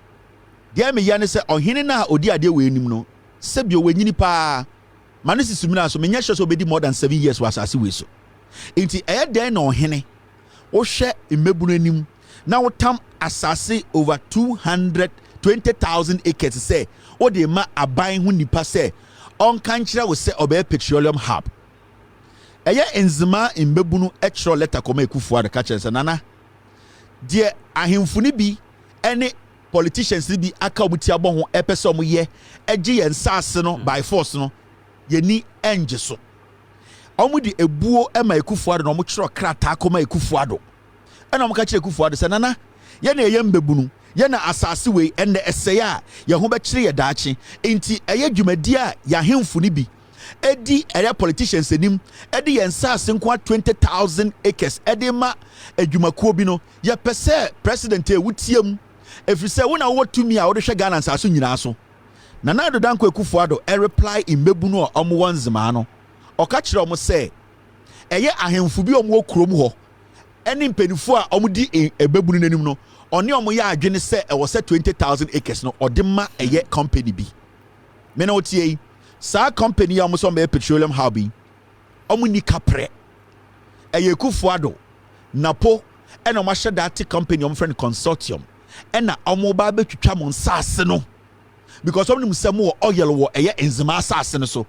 Dia me ya ne se ohene na odi ade we enim no. Sebio we nyini pa. Manisi sumina so menya hye so obedi more than 7 years was asase we so. Inti den na ohene. Wo hye mmebunu anim na wo tam asase over 220,000 acres say o de ma aban hu nipa say on kan kire wo say obey petroleum hub. Enzima mbebunu extra letter koma ekufu ada ka kire nana de ahemfuni bi ene politicians bi aka obuti abɔ ho epese omo ye eje ye nsase no by force no ye ni enje so omo di ebuo ema ekufu ada no omo kire krata koma ekufu ado ena omo ka kire ekufu ada nana ye na ye mbebunu ye na asase we ene eseya ye ho be kire ye daachi enti eye dwumadi a ya ahemfuni bi edi area politicians enim edi yensase nko 20,000 acres edi ma adwumakuo bi no ye pese president e wutiem efrise wo na wo tumi a wo de hwe Ghana nsaso nyina so na na dodanko ekufuado e reply imbebunu omo wonzema no oka kire omo se eye ahemfu bi omo okurom ho eni mpenifo a omo di ebebunu nanim no oni omo ya adwene se e wo se 20,000 acres no odema eye company bi me na otie sa company ya muso me petroleum hub omu ni kapre eye kufuado Napo ena o ma hye that company omu friend consortium ena omu ba betwitwa mo nsase no because omu nim wo oil wo eye enzima asase no so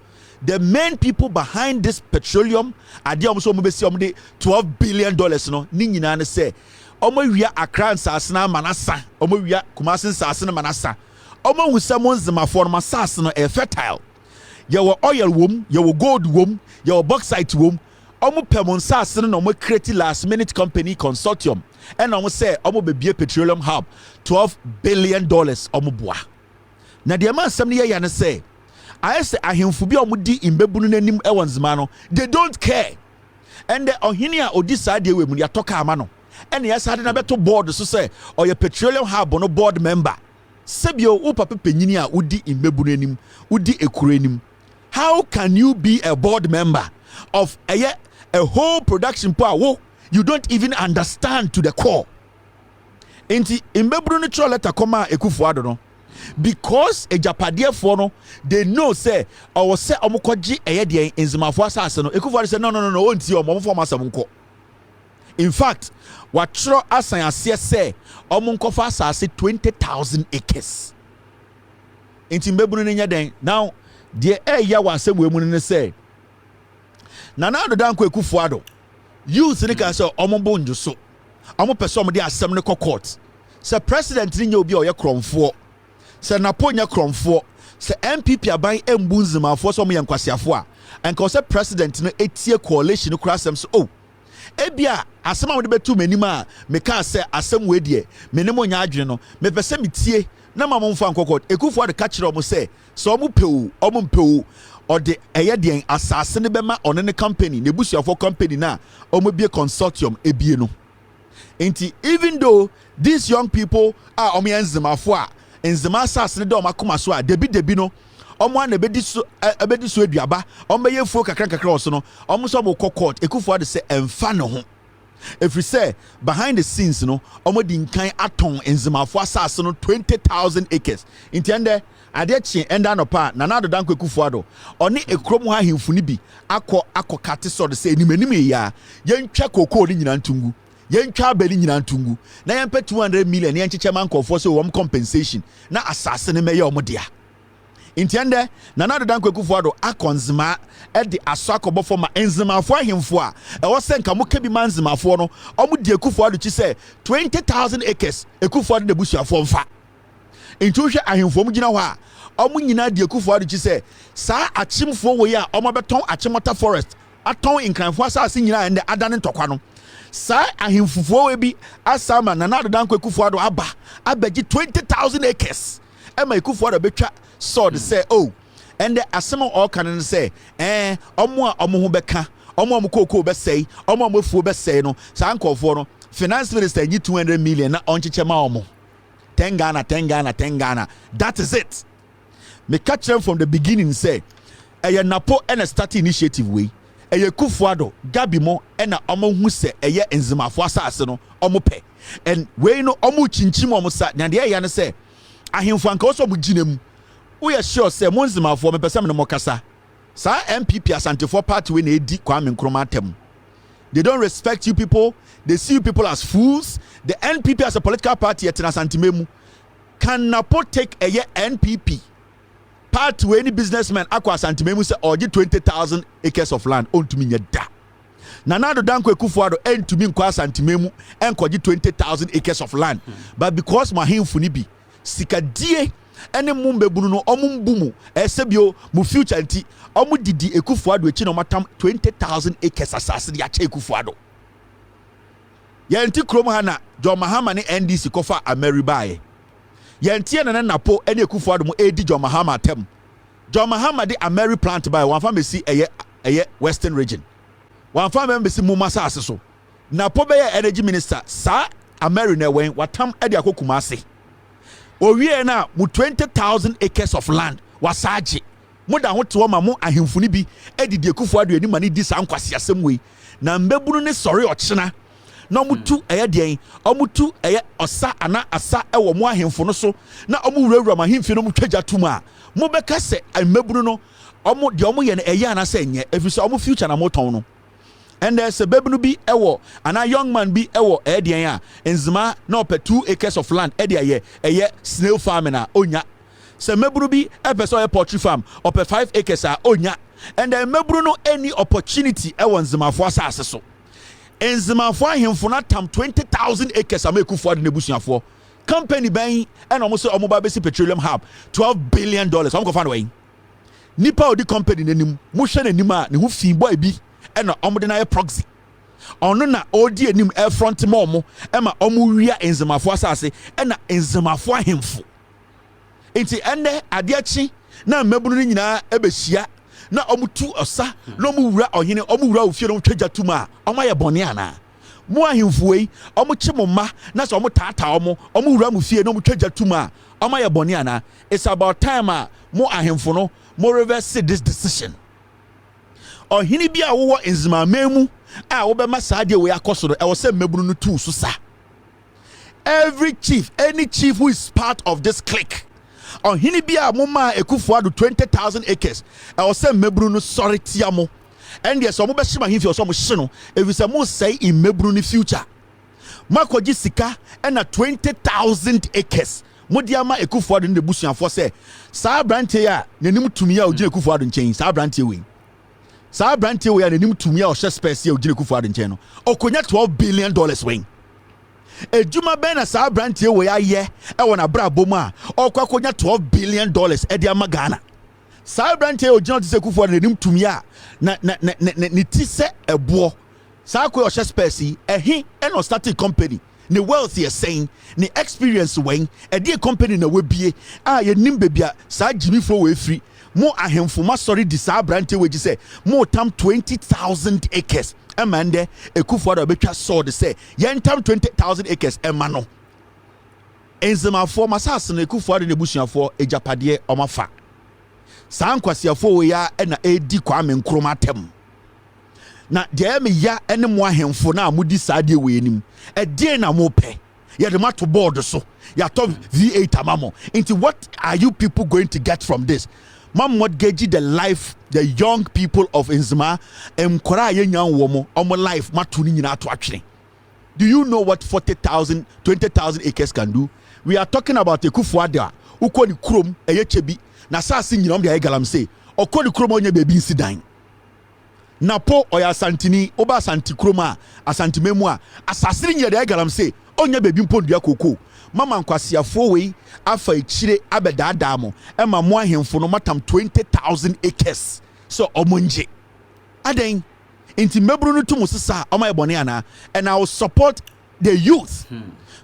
the main people behind this petroleum ade omu so omu besi omu de $12 billion no ni nyina ne se omu wia Accra nsase na manasa omu wia Kumasi nsase na manasa omu hu se mo nzima for no asase no e fertile yawo oil wom yawo gold wom yawo bauxite wom omo pemon sase no omo create last minute company consortium and omo say omo bebie petroleum hub $12 billion omo boa na de man sam ne ya ne say I say ahemfu bi omo di imbebunu nanim e wonzema no they don't care and the ohini a odi sade we mu ya toka ama no and ya sade na beto board so say oye petroleum hub no board member sebio wo papa penyini a odi imbebunu nanim odi ekuro nanim. How can you be a board member of a whole production power you don't even understand to the core? Enti imbebru ni cho letter koma ekufuado no because a japadie for no they know say or say omokoji eye de enzimafo asase no ekufuado say no onti omo form asem nko. In fact watro asan ase say omo nkofa asase 20,000 acres. Enti imbebru ni nya den now de ya wansem we mu ne say nana do danko ekufuado youth ne ka say omo bonjo so omo pese omo de asem ne court say president ni nya obi o ye kromfo say Napo nya kromfo say MPP aban embunzimafo so omo ye nkwasiafo a enka say president no etie coalition no kura asem so oh ebia asem a wo de betu manim a me ka say asem we de me ne mo nya adwene no me pese metie na mama mfa nkokot ekufuado ka kire omo say so omo peu or the ayedian assassin bema on any company nebusuafo company na omo bie consortium ebie no enti even though these young people are omo enzimafo a enzima assassin de omo akoma so a debi no omo an ebedi so aduaba omo ye fuo kakra oso no omo so omo court ekufuado say emfa ne ho. If we say behind the scenes no omo di nkan aton enzimafo asase no 20,000 acres entiende adechi enda no pa na nado danko ekufuado oni ekrom ha himfuni bi akọ kate so de say enim ya yentwa kokoo ni nyina ntungu yentwa abeli nyina ntungu na yempe 200 million yencheche man kofo so wom compensation na asase ne meye omo dia entiende na nado danko ekufuado akonzima e de aso akobofo ma enzimafo ahemfo a e wo se nka mo ka bi manzimafo no omo di ekufuado chi say 20,000 acres ekufuado de busuafo mfa entuhwe ahemfo mu gina ho a omo nyina de ekufuado chi say sa achimfo wo ya omo beton achimota forest aton nkranfo asase nyina ende adane ntokwa no sa ahemfufuo we bi asama na nado danko ekufuado abaji 20,000 acres ema ekufuado betwa sword say oh and the asemo all can say omo ho beka omo kokoo be say omo fuo be say no sa nkofo no finance minister nyi 200 million na oncheche ma omo 10 Ghana that is it. Me catch them from the beginning say Napo and a start initiative way eye Kufuado gabi mo ena omo hu se eye enzimafo asase no omo pe and we no omo chinchim omo sa na de ya ne se ahemfo anka oso mo ginam we are sure say mo enzimafo me pese me no kasa sa MPP asantefo party we na edi Kwame Nkrumah tem. They don't respect you people. They see you people as fools. The NPP as a political party at Nasantimemu. Can Napo take a year NPP part to any businessman Aqua Santimemu say or 20,000 acres of land on to me da. Nanado Danko Kufuado and to me Kwa Santimemu and 20,000 acres of land. But because my him funibi sikadie ene mumbe bunu no omumbumu esebio mu future nti omu didi Ekufuado echi no matam 20,000 acres asase ya che Ekufuado ya nti krom ha na John Mahama ne NDC kofa Ameribae ya nti na Napo ene Ekufuado mu edi John Mahama atem John Mahama de Ameri plant by one famesi eye Western region one famesi mu masase so Napo be energy minister sa Ameri na wen watam ede akokuma ase owie na mu 20,000 acres of land wasaje mu da hoto ma mu ahemfuni bi edidi Ekufuado ani mani di sa nkwase asem we na mbebunu ne sori ochina na mu tu eye den omutu eye osa ana asa ewo mu ahemfo no so na omu wurawura ma hemfi no mu twaja tuma mu beka se mbebunu no omu de omu ye na eye ana se nye efise omu future na moton no. And there's a baby be ewo and a young man be ewo edian enzima na ope 2 acres of land edia ye snail farming na onya se meburu bi epeso ye poultry farm ope 5 acres a onya and then meburu no any opportunity ewo nzimafo asase so enzimafo ahemfo na tam 20,000 acres am Ekufuado na busuafo company ban and almost omo ba besi petroleum hub $12 billion am go find way nipa odi company nanim mu hwe nanim a ne hu fi boy bi ena omude na ye proxy ono na odi anim air front momo ema omu wia enzimafo asase ena enzimafo ahemfo enti ene ade achi na mabunu ni nyina ebehia na omutu osa na omu wura ohene omu wura ofie no twaja tuma omaye bone ana mu ahemfo yi omu chimoma na so omu tata omu wura mu fie no omu twaja tuma omaye bone ana. It's about time mu ahemfo no mo reverse this decision. Ohini bia wo enzimamemu a wo be masade we akosoro e wo se mebunu no tu so sa. Every chief, any chief who is part of this clique, ohini bia moma Ekufuado 20,000 acres e wo se mebunu no sorry tiamo and yes so mo be shima himfi so mo hye no if say mo say in mebunu no future makoji sika and 20,000 acres mo dia ma Ekufuado ne busuafo se sa brante ya nanim tumi ya ogine Ekufuado nchen sa brante we sa brante we ya nanim tumi ya ohye space ya ogine Ekufuado nchen no okonya $12 billion wen ejuma ben na sa brante we ya ye e wona bra bomu a okwakonya $12 billion e dia ma Ghana sa brante ogine tise Ekufuado nanim tumi ya na ni tise ebo sa ko ohye space ehi e no starting company ni wealth ye saying ni experience when e dey company na webie ye nim bebia sa Jimmy fo we free mo ahemfo ma sorry di sa brante we gi say mo tam 20,000 acres emande Ekufuado betwa sword say ye tam 20,000 acres emano enzimafo masase na Ekufuado ne busuafo ejapade omafa sa nkwasiafo we ya na edi Kwame Nkrumah tem na de me ya ene mo ahemfo na amudi saade we enim e de na mo pe ya de mato board so ya top V8 amamo into what are you people going to get from this mam mortgage the life the young people of Nzima emkora ye nyan wo mo omo life mato ni nyina ato atwene. Do you know what 40,000 20,000 acres can do? We are talking about Ekufuado uko ni krom eye chebi na sase nyina om de galam say okoni krom onye bebi nsidan Napo oya santini oba santi kroma asantimemu a asasiri nye de galam se onya bebi mpondua koko mama nkwasiafo we afa echire abedada mo e ma mo ahemfo no matam 20,000 acres so omonje aden inti mebru no tumu sisa oma ebone ana and I will support the youth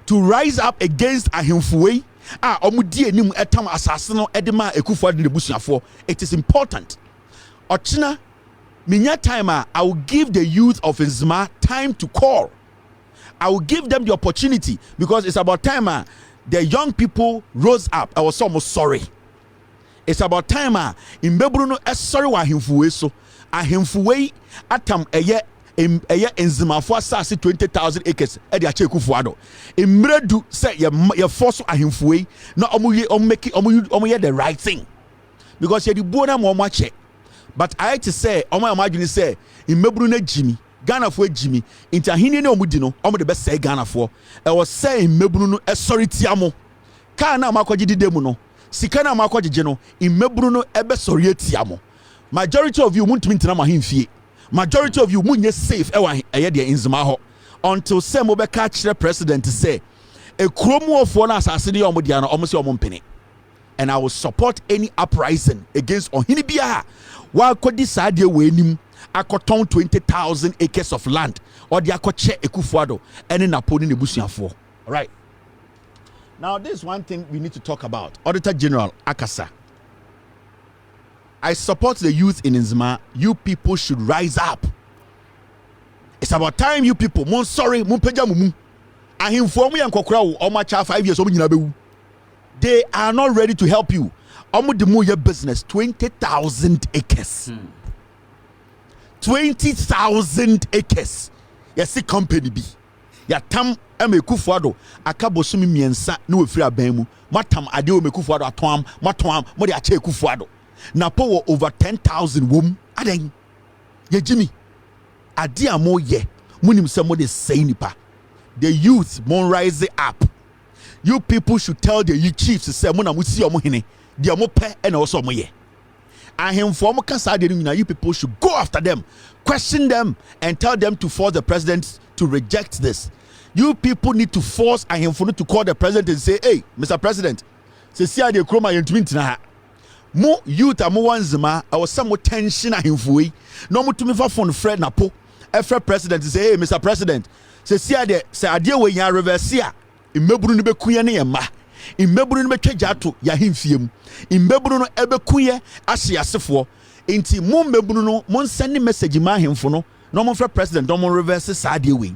to rise up against ahemfo we omudi enim etam asase no edema Ekufuado de busuafo. It is important ochina minya time I will give the youth of Nzima time to call. I will give them the opportunity because it's about time the young people rose up. I was almost sorry. It's about time in Bebruno sorry wa himfuwe so ahemfu wei atam eye enzimafo asase 20,000 acres e de ache Kufuado emredu say ye force ahemfu wei na omo ye the right thing because ye di buo na mo ache. But I had to say omo imagine say imeburu na jimi Ghana for Jimmy into ahini na omudi no omo de be say Ghana for e was say imeburu no sorry tiamo ka na makwaji didemu no sika na makwaji no imeburu no ebe sorry tiamo. Majority of you muntumi ntina ma himfie. Majority of you munye safe ewa eye de inzima ho until say mo be ka kire president say e kromu ofo na asase ne omo dia no omo se omo mpene. And I will support any uprising against ohini bia wa kodi saade we nim akoton 20,000 acres of land or the akoche Ekufuado and Napo ni nebusuafo. All right. Now there's one thing we need to talk about. Auditor General Akasa. I support the youth in Nzima. You people should rise up. It's about time you people. Mon sorry, mon peja mumu. Ahimfo mu yankokora wo o ma cha 5 years o nyina bewu. They are not ready to help you. Omo de mu your business 20,000 acres. 20,000 acres. Yes, company bi. Ya tam Ekufuado akabosumi miensa na wefiri aban mu. Matam ade o Ekufuado atom, matom mo de ache Ekufuado. Napo wo over 10,000 wom. Adan. Ye Jimmy. Ade amo ye. Munim se mo de say nipa. The youth mon rise up. You people should tell the you chiefs to say mo na mo si omo hene. Di omo pe e na wo so omo ye. Ahemfo mo kasa de nyina, you people should go after them, question them and tell them to force the president to reject this. You people need to force ahemfo to call the president and say, hey, Mr. President, se si ade kroma yentumi ntina ha. Mo youth amo wanzima I was some tension ahemfo yi. No mo tumi fa phone Fred Napo. Every president say, hey, Mr. President, se si ade we yan reverse a imeburu ni bekuye ne yema. Imbeburu no betwa ato ya hemfiem imbeburu no ebekuye ahye asefo enti mo mbeburu no mo send message ma hemfo no no mo fra president no mo reverse saade we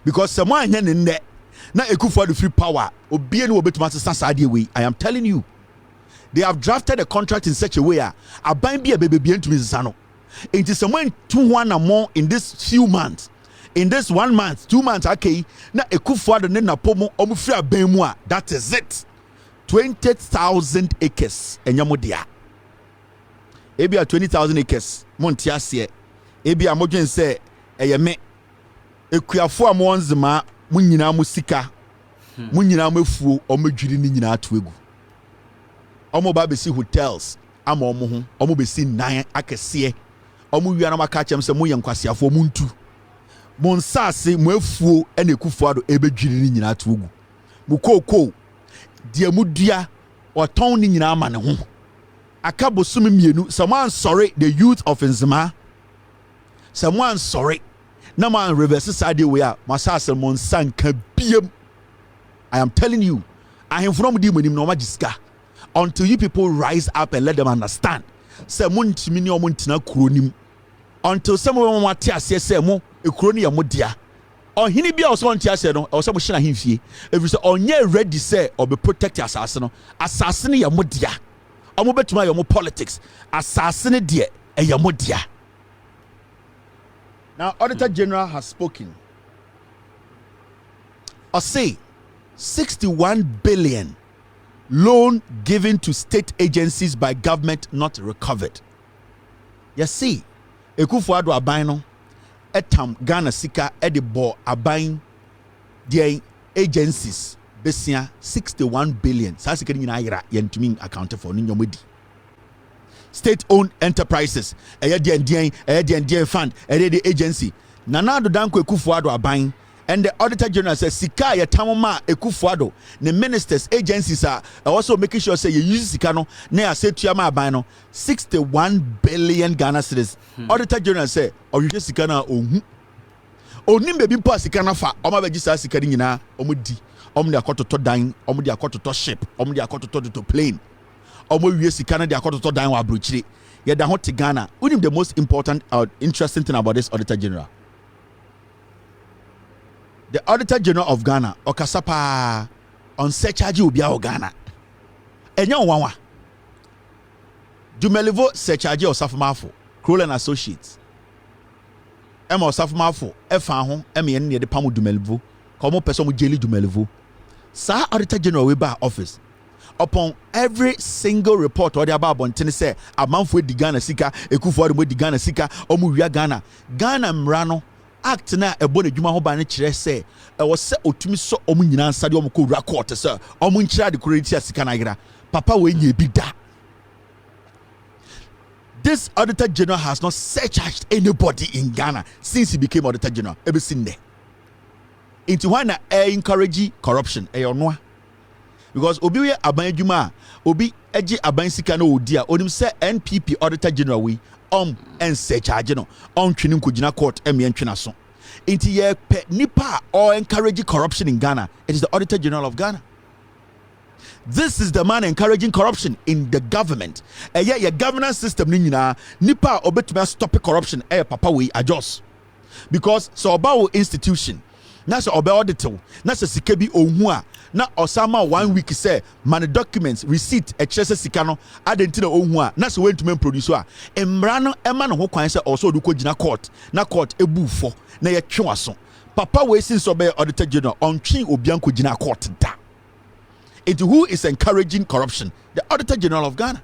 because some anya ne nne na Ekufuado free power obie ne obetuma sesa saade we. I am telling you, they have drafted a contract in such a way aban bia bebebie ntumi sesa no enti someone 2 more in this few months. In this 1 month, 2 months, okay, na Ekufuado ne Napo mo omu free aban mu a, that is it. 20,000 acres enyamo dia. Ebia 20,000 acres monti ase. Ebia modwen se eye me ekuafo a mo onzima mo nyina mo sika. Mo nyina mo afuo omedwiri ni nyina atoegu. Omo ba besi hotels ama omo ho, omo besi nan akese. Omo wiana maka chem se mo yenkwasiafo mo ntu. Monsase mwafuo ene Ekufuado ebedwiri ni nyina atogu mu kokoo de amudua oton ni nyina ama ne ho akabosumi mienu someone sorry the youth of Nzima someone sorry na man reverse side we a masase monsanka biem. I am telling you, I am from the monim no magiska until you people rise up and let them understand say muntimi ni omuntina kuronim until some of them want to say mo ekroni ya modia ohini bia oso ntia se no oso mo hina himfie every say onye ready say or be protect asase no asase ne ya modia omo betuma ya mo politics asase ne de e ya modia. Now Auditor General has spoken. I say 61 billion loan given to state agencies by government not recovered. You see Ekufuado aban no etam Ghana sika edebo aban the agencies besia 61 billion sa sika nyina ayra yentumi account for no nyomodi. State owned enterprises the fund the agency Nana do danko Ekufuado aban. And the Auditor General says sika ya tamoma Ekufuado the ministers agencies are also making sure say you use sika no na ya say tuama aban no 61 billion Ghana cedis. Auditor General say or you just sika na ohu onim be bi po sika na fa o ma be gisa sika ni nyina o mo di o mo de akototo dan o mo de akototo ship o mo de akototo to plane o mo wie sika na de akototo dan wa brochire ye da ho te Ghana. Unim the most important interesting thing about this Auditor General. The Auditor General of Ghana, Okasapa, on surcharge ubia o Ghana. Enya wanwa. Dumelivo surcharge o safumafo. Kroll and Associates. Emma Osafmafo, Efa ho, Emmy and the Pamu Dumelvo, Como Person Jelly Dumelvo. Sir Auditor General Weber office. Upon every single report or the about Bontene say a month with the Ghana Sika, a Kufu with the Ghana Sika, Omuria Ghana, Ghana Mrano, act na a bonnet Juma Hobani Chile say, I was set to me so Omunian Stadium could record, sir, Omuncha the Couratia Sikanagra, Papa when ye be that. This Auditor General has not surcharged anybody in Ghana since he became Auditor General. Ever seen there? Into one encourage corruption, no. Because obi we aban adwuma obi eje aban sika na odia onim se NPP Auditor General we and surcharge no twene nkogina court ntwena so inti ye pe nipa or encourage corruption in Ghana. It is the Auditor General of Ghana. This is the man encouraging corruption in the government. Your governance system ni nyina nipa obetuma stop corruption papa we adjust. Because so about institution na so obe auditor na so sika bi ohun a na osama 1 week say man documents receipt excess sika no adentina ohun a na so wentumen produce a emra no ema no ho kwan say also do kogina court na court ebufo na ye twaso papa we since obe Auditor General on twi obian kogina court da. It who is encouraging corruption? The Auditor General of Ghana.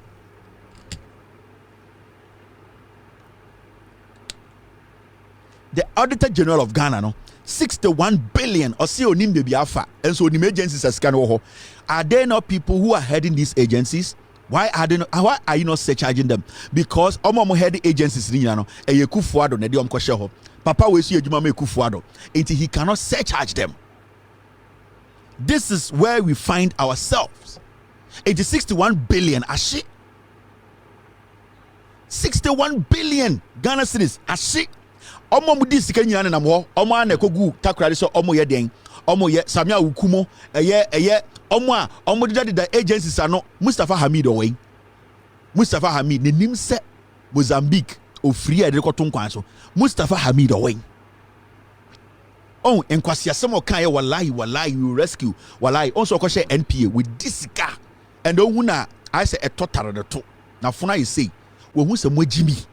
The Auditor General of Ghana no 61 billion or see onim de biafa and so the agencies as can are there not people who are heading these agencies? Why are you not surcharging them? Because omo head agencies ni no e Kufuado na de omkoshe ho papa we su adwuma me Kufuado until he cannot surcharge them. This is where we find ourselves. It is 61 billion ashi 61 billion Ghana cedis ashi omo mudi sika nyane na mo omo an ekogu takrade so omo ye den omo ye samia wukumo eye omo a omo dida agencies ano Mustafa Hamid owei Mustafa Hamid ne nim se Mozambique ofri e de koton kwan so Mustafa Hamid owei enkwasi asemo kan ye wallahi we rescue wallahi also ko share NPA with this car and ohuna I say e totare de to na funa you say we hu se mogimi.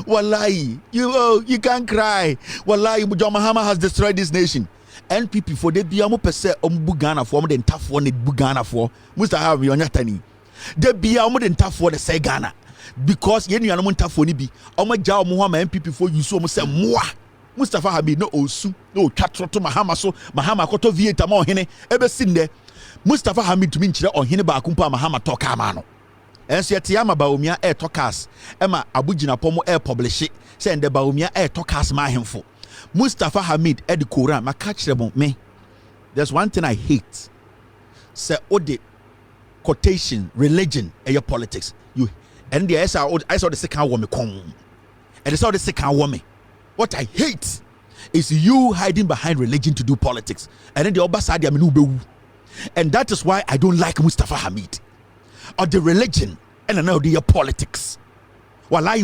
Wallahi, you can't cry. Wallahi, John Mahama has destroyed this nation. NPP for the biamu pese Ghana for the tough one Ghana for Mustafa Yonyatani. The biamu den tough for the say Ghana because yenu yanamu tough for ni bi. Omo jaw Muhammad NPP for you so mo say moi. Mustafa Hamid no osu no twatro to Mahama so Mahama koto vieta ma ohene ebe sinde Mustafa Hamid to min chire ohene ba kumpa Mahama to kama no. Enso yete ama Bawumia talkers ema abugina pomo publish say the Bawumia talkers ma hemfo Mustafa Hamid the Quran maka kire me. There's one thing I hate. Say ode quotation religion and your politics. You and the I saw the second woman come. And I saw the second woman. What I hate is you hiding behind religion to do politics. And then the other side and that is why I don't like Mustafa Hamid. Or the religion and now the politics. Wallahi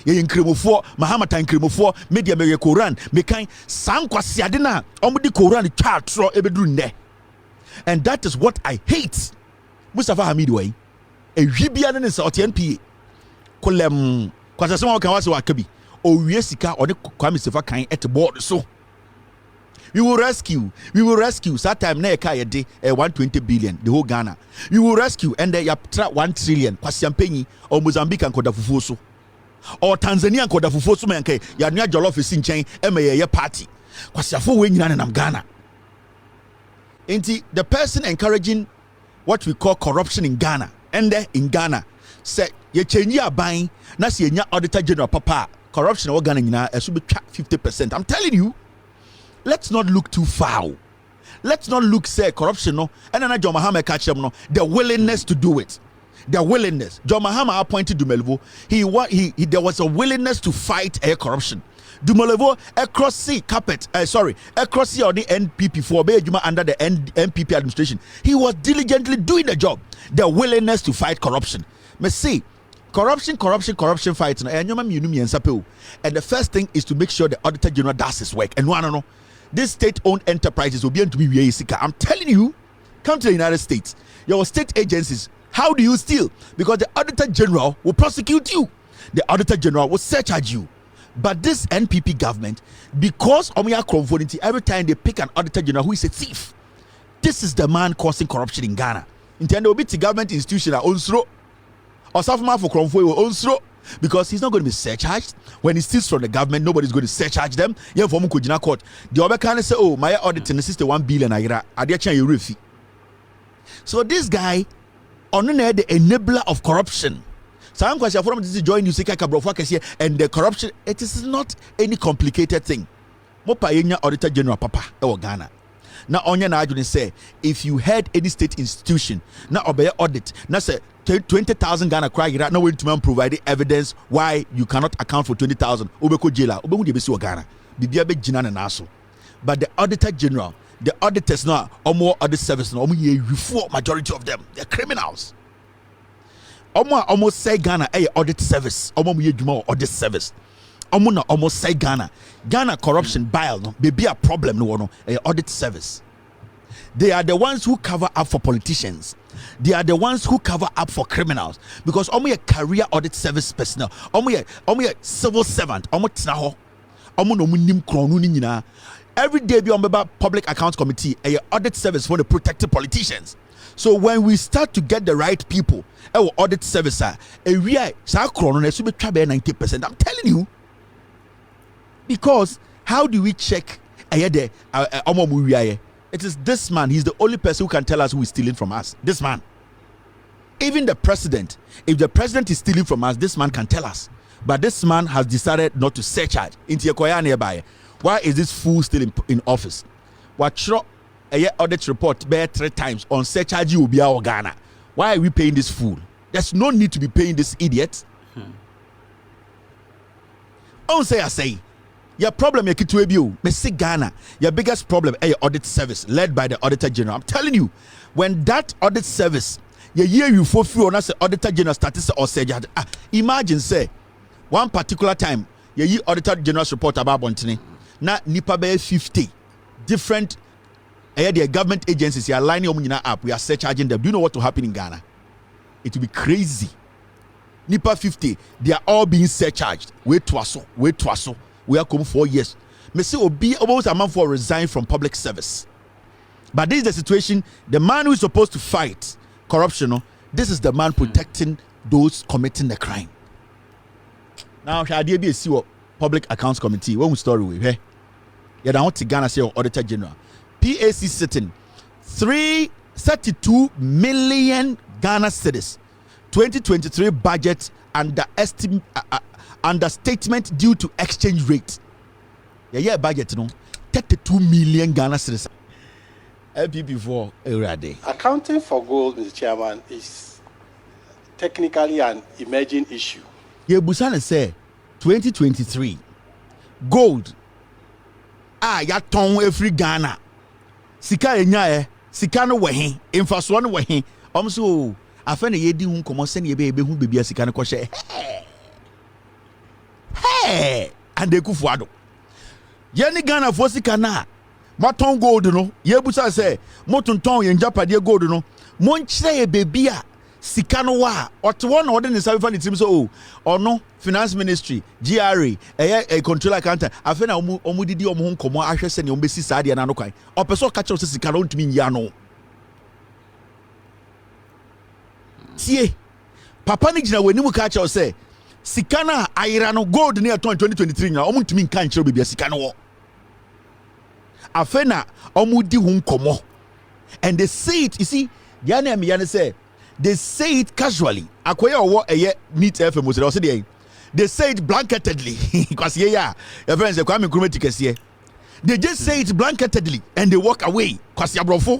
ye inkremofo Mahama ta inkremofo media me Quran me kan sankwasi ade na omudi Quran twatro ebeduru nde. And that is what I hate. Mustafa Hamid way e hwibia ne se NPA kolem kwasase ma kan wase wakabi o wie sika o de Kwame Sefa kan at board so we will rescue that time na ka ye de 120 billion the whole Ghana. We will rescue and they tra 1 trillion kwasiampenyi or Mozambique and kodafufuo so or Tanzania and kodafufuo so menke ya nua jollof esi nchen emeye party kwasiafo we nyina nam Ghana. Inti the person encouraging what we call corruption in Ghana and in Ghana say ye chenyi aban na se nya Auditor General papa corruption o Ghana nyina esu be 50%. I'm telling you, let's not look too far. Let's not look say corruption no and then John Mahama catch them no the willingness to do it. The willingness. John Mahama appointed Dumelvo. There was a willingness to fight corruption. Dumelvo across sea carpet across sea on the NPP for Bejuma under the NPP administration. He was diligently doing the job. The willingness to fight corruption. Me see corruption fighting and the first thing is to make sure the Auditor General does his work. And no. These state-owned enterprises will be able to be I'm telling you, come to the United States. Your state agencies, how do you steal? Because the Auditor General will prosecute you. the Auditor General will surcharge you. But this NPP government, because every time they pick an Auditor General who is a thief, this is the man causing corruption in Ghana. In the end, the government institution are also or someone for Kromfo also, because he's not going to be surcharged. When he steals from the government, nobody's going to surcharge them. Yeah, for Mukujina court. The other can say, oh, my auditing is 1 billion. So this guy, on the enabler of corruption. So I'm question from this join you say and the corruption, it is not any complicated thing. Mopa Auditor General Papa Ghana. Now onya na adwene say if you had any state institution na obey audit na say 20,000 Ghana cry na when to man provide evidence why you cannot account for 20,000 obeko jail obehu de besi Ghana bibia be gina na so. But the Auditor General, the auditors now omo audit service na omo ye reform majority of them, they're criminals. Omo say Ghana audit service omo ye dwuma audit service. Almost say Ghana corruption bile no be a problem no audit service. They are the ones who cover up for politicians. They are the ones who cover up for criminals, because a career audit service personnel, a civil servant, no every day be on public accounts committee a audit service for the protected politicians. So when we start to get the right people, our audit service we are 90%. I'm telling you. Because how do we check it is this man. He's the only person who can tell us who is stealing from us. This man. Even the president, if the president is stealing from us, this man can tell us. But this man has decided not to surcharge. Nearby. Why is this fool still in office? What audit report bear 3 times on surcharge you be our Ghana? Why are we paying this fool? There's no need to be paying this idiot. I say. Your problem you kitu ebi me Ghana. Your biggest problem is your audit service led by the Auditor General. I'm telling you, when that audit service, you for free on us Auditor General status or say imagine say one particular time ye Auditor General's report about Bontini. Na nipa be 50 different the government agencies are lining up. We are surcharging them. Do you know what will happen in Ghana? It will be crazy. Nipa 50, they are all being surcharged. Wait to us. We are coming 4 years. Me say obi almost a man for resign from public service. But this is the situation. The man who is supposed to fight corruption, this is the man protecting those committing the crime. Now, shall there be a public accounts committee? One story we hey. Yeah, I want to Ghana say Auditor General. PAC sitting 332 million Ghana cedis. 2023 budget understatement due to exchange rate. Yeah, budget 32 million Ghana cedis. LP4 already. Accounting for gold, Mr. Chairman, is technically an emerging issue. Yeah, Busana say 2023 gold. Ya ton every Ghana. Sika enya sika no wehin, infraso no wehin. So afena yedi hu komo se ne be hu bebia sika no kohye. Hey, and they kufu ado. Yeni Ghana for sika na maton gold no. Ye busa say motonton ye njapade gold no. Mon kire ye bebia sika no wa oto na ode ne sabe fa ne tim so ono finance ministry GRA a control accountant afena omu didi omu ho komo ahwe se ne ombesi saade na no kwan opeso ka che sika no ntumi nyi ano tie papa ni gina wani mu ka che se sika na ayira no gold ne aton 2023 na omu ntumi nka nkyere bebia sika no wo afena omu di ho komo and they say it, you see yana me yana say they say it casually. Akoya owo eye meet FM mo say they say it blanketedly because your friends they come in. They just say it blanketedly and they walk away because ya brofo.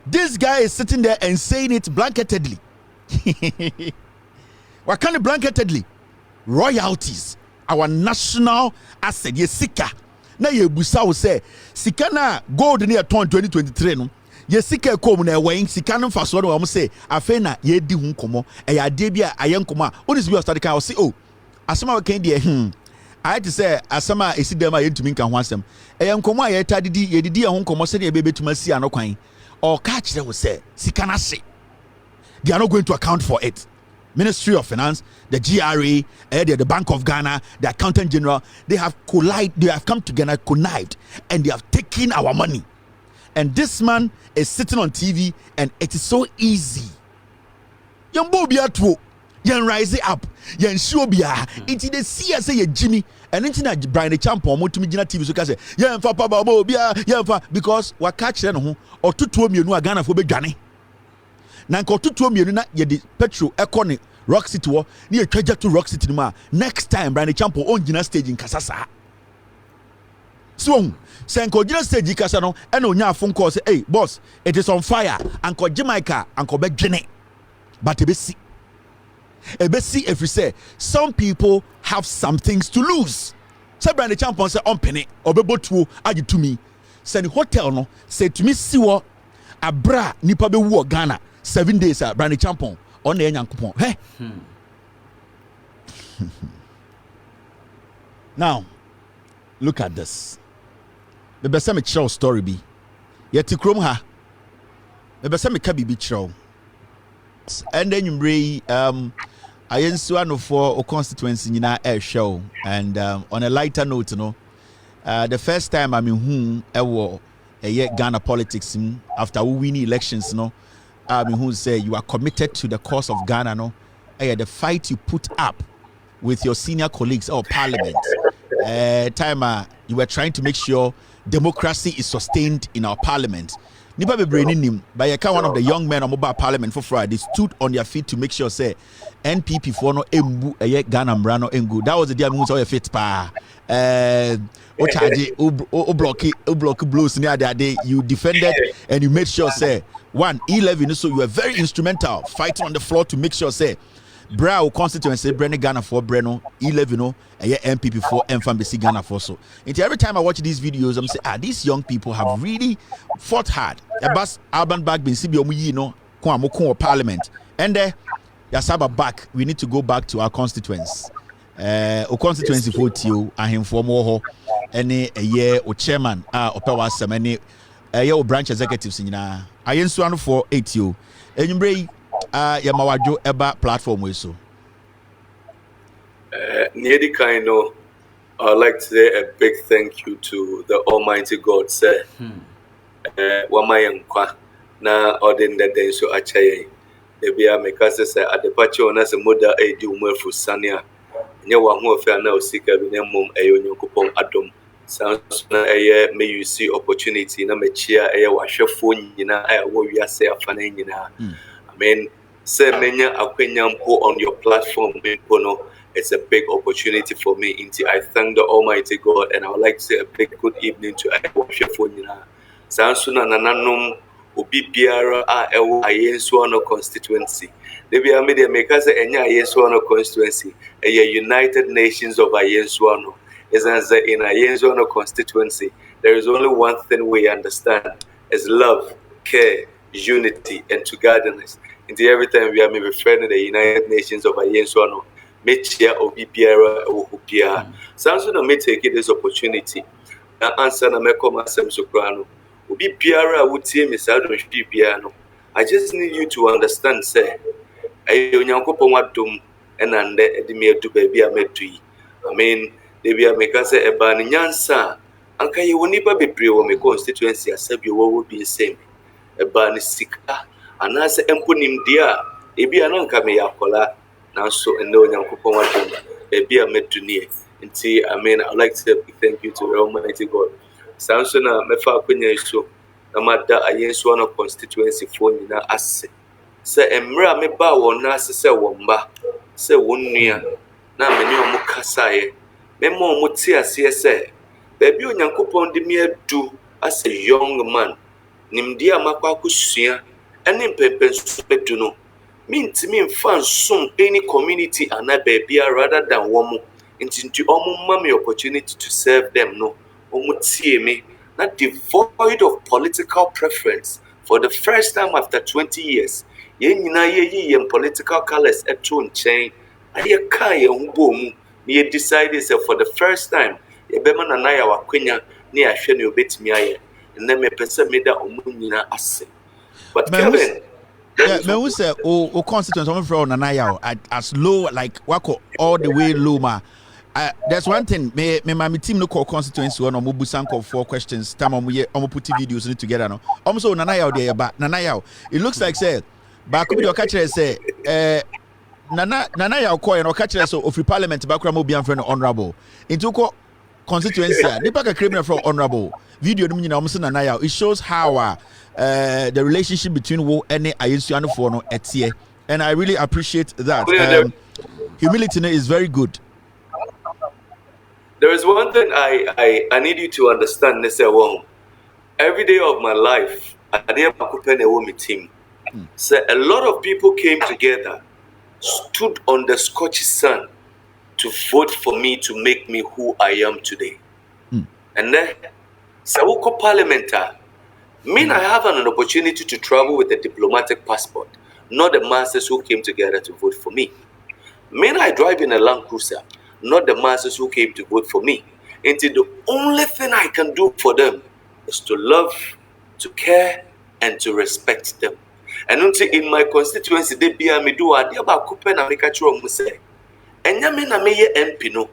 This guy is sitting there and saying it blanketedly. What kind of blanketedly? Royalties, our national asset, ye sika. Na ye busa will say sika na gold near 2023 no. Ye sika kom na wen sika no faso no am say afa na ye di hu komo e ya de bia ayen komo a onis bi ostadi kan o say oh asema we kan de I had to say asema esi dem a yentumi kan ho asem ayen komo a ye ta didi ye didi ho komo se ne be betuma si anokwan or catch them will say sika na se they are not going to account for it. Ministry of Finance, the GRA, the Bank of Ghana, the Accountant General, they have come together, connived, and they have taken our money. And this man is sitting on TV, and it is so easy. Young Bobia too, young rise up, young Shobia. It's the see as a Jimmy, and it's not Brian the Champion, more to me, TV, so can say, young Papa Bobia, young because what catch them or 2 million Ghana for Ghana. Nanko 2 million ye di petrol ekone Rock City wo ni e twaja to Rock City ma next time Brian Champo on gina stage in Kasasa so senko gina stage in Kasa no e na onya phone call say hey boss it is on fire anko Jamaica anko be dwene but e be see if you say some people have some things to lose say Brian Champo say on penny obebotuo agi to me say the hotel no say to me siwo abra nipa be wu Ghana 7 days Brandy Champon on the Yankupon. Hey. Now, look at this. The best me show story be. Yet to chrome ha. The best me can be show. And then you bring I am for a constituency in our show. And on a lighter note, you know, the first time I'm in whom I war a Ghana politics after we win elections, you know. Who say you are committed to the cause of Ghana, no? The fight you put up with your senior colleagues or parliament. You were trying to make sure democracy is sustained in our parliament. Nipa be braining him, but you can one of the young men on mobile parliament for Friday stood on their feet to make sure say NPP for no embu Ghana Mbrano engu. That was the day I'm going fit pa. Block blows near that day. You defended and you made sure say 11. So you were very instrumental fighting on the floor to make sure say Brow constituency Brenny Ghana for Breno 11 and MPP for MFAMBC Ghana for so. Until every time I watch these videos, I'm saying these young people have really fought hard. Abas Alban back been CBO no parliament and Yasaba back. We need to go back to our constituents. O constituency for you and him for more any a year or chairman or some any a branch executives in I am so for 8 you and you bring Yamawajo Eba platform we so near the kind of I'd like to say a big thank you to the Almighty God sir Wamayankwa na odin the day so achaye ebia mekase say adepache ona se moda edi umwefu sania nye wa ho afia na osika bi na mom eyo nyankopon adom sans na may you see opportunity na mechia wa hwefo nyina wo wiase afana nyina I mean say menya akwenyampo on your platform no it's a big opportunity for me into I thank the Almighty God and I would like to say a big good evening to hwefo nyina sans na nananom obi biara ewo ayenso no constituency Debi amede mekaze enya ayenso no constituency a United Nations of ayenso no is in ayenso no constituency there is only one thing we understand is love, care, unity and togetherness. Into every time we are maybe friend the United Nations of ayenso no mechia obi biara wo bia sanso no me take this opportunity na answer na mekoma asem sokrano obi biara wotie me sa do hwi bia no I just need you to understand say ayo nyankopon wadom enande edi me edu ba bia medu yi I mean they be make us say eba ni nyansa anka ye woni ba bebre wo me constituency asabi wo bi nsem eba ni sika anase emponim dia ebi ananka me yakola nanso ene onyankopon wadom e bia medu ni nti I mean I'd like to say thank you to the Almighty God sanso na mefa akonya iso na mada ayenso no constituency fo nyina ase se emra me ba won na ase se womba se wonnua na meni omo kasaye memo omo ti ase se baby onyankopon de me adu as a young man nimdi amakwa akusua ene mpempensu edu no mintimi mfa nsum any community ana baby rather than womo nti omo ma me opportunity to serve them no omo tie me not devoid of political preference for the first time after 20 years yen nyina ye political colors eto nchen aye kan ye humbo mu ye decide say for the first time ye be ma na ya wakwenya ne ahwe ne obetimi aye na me pese me da omu nyina ase but Kevin Yeah, me who say o constituents I'm from Nanaya as low like wako all the way low ma. There's one thing me my team no call constituency one omo busanko 4 questions time omo put videos together no. So Nanaya there but Nanaya it looks like say ba could be your catcher say Nanaya ko no catcher so of parliament ba kra mo bi amfre no honorable. Into ko constituency nipa ka criminal from honorable video no nyina omo say Nanaya it shows how the relationship between wo and Ayensuano for no etie, and I really appreciate that. Humility is very good. There is one thing I need you to understand. Every day of my life, I didn't a team. So a lot of people came together, stood on the scorched sun to vote for me to make me who I am today. And then, Sawuko Parliamentar. I have an opportunity to travel with a diplomatic passport, not the masses who came together to vote for me. I drive in a Land Cruiser, not the masses who came to vote for me. And the only thing I can do for them is to love, to care, and to respect them. And until in my constituency, they be me do a dear Bakupen America say, and Yamina may MP no.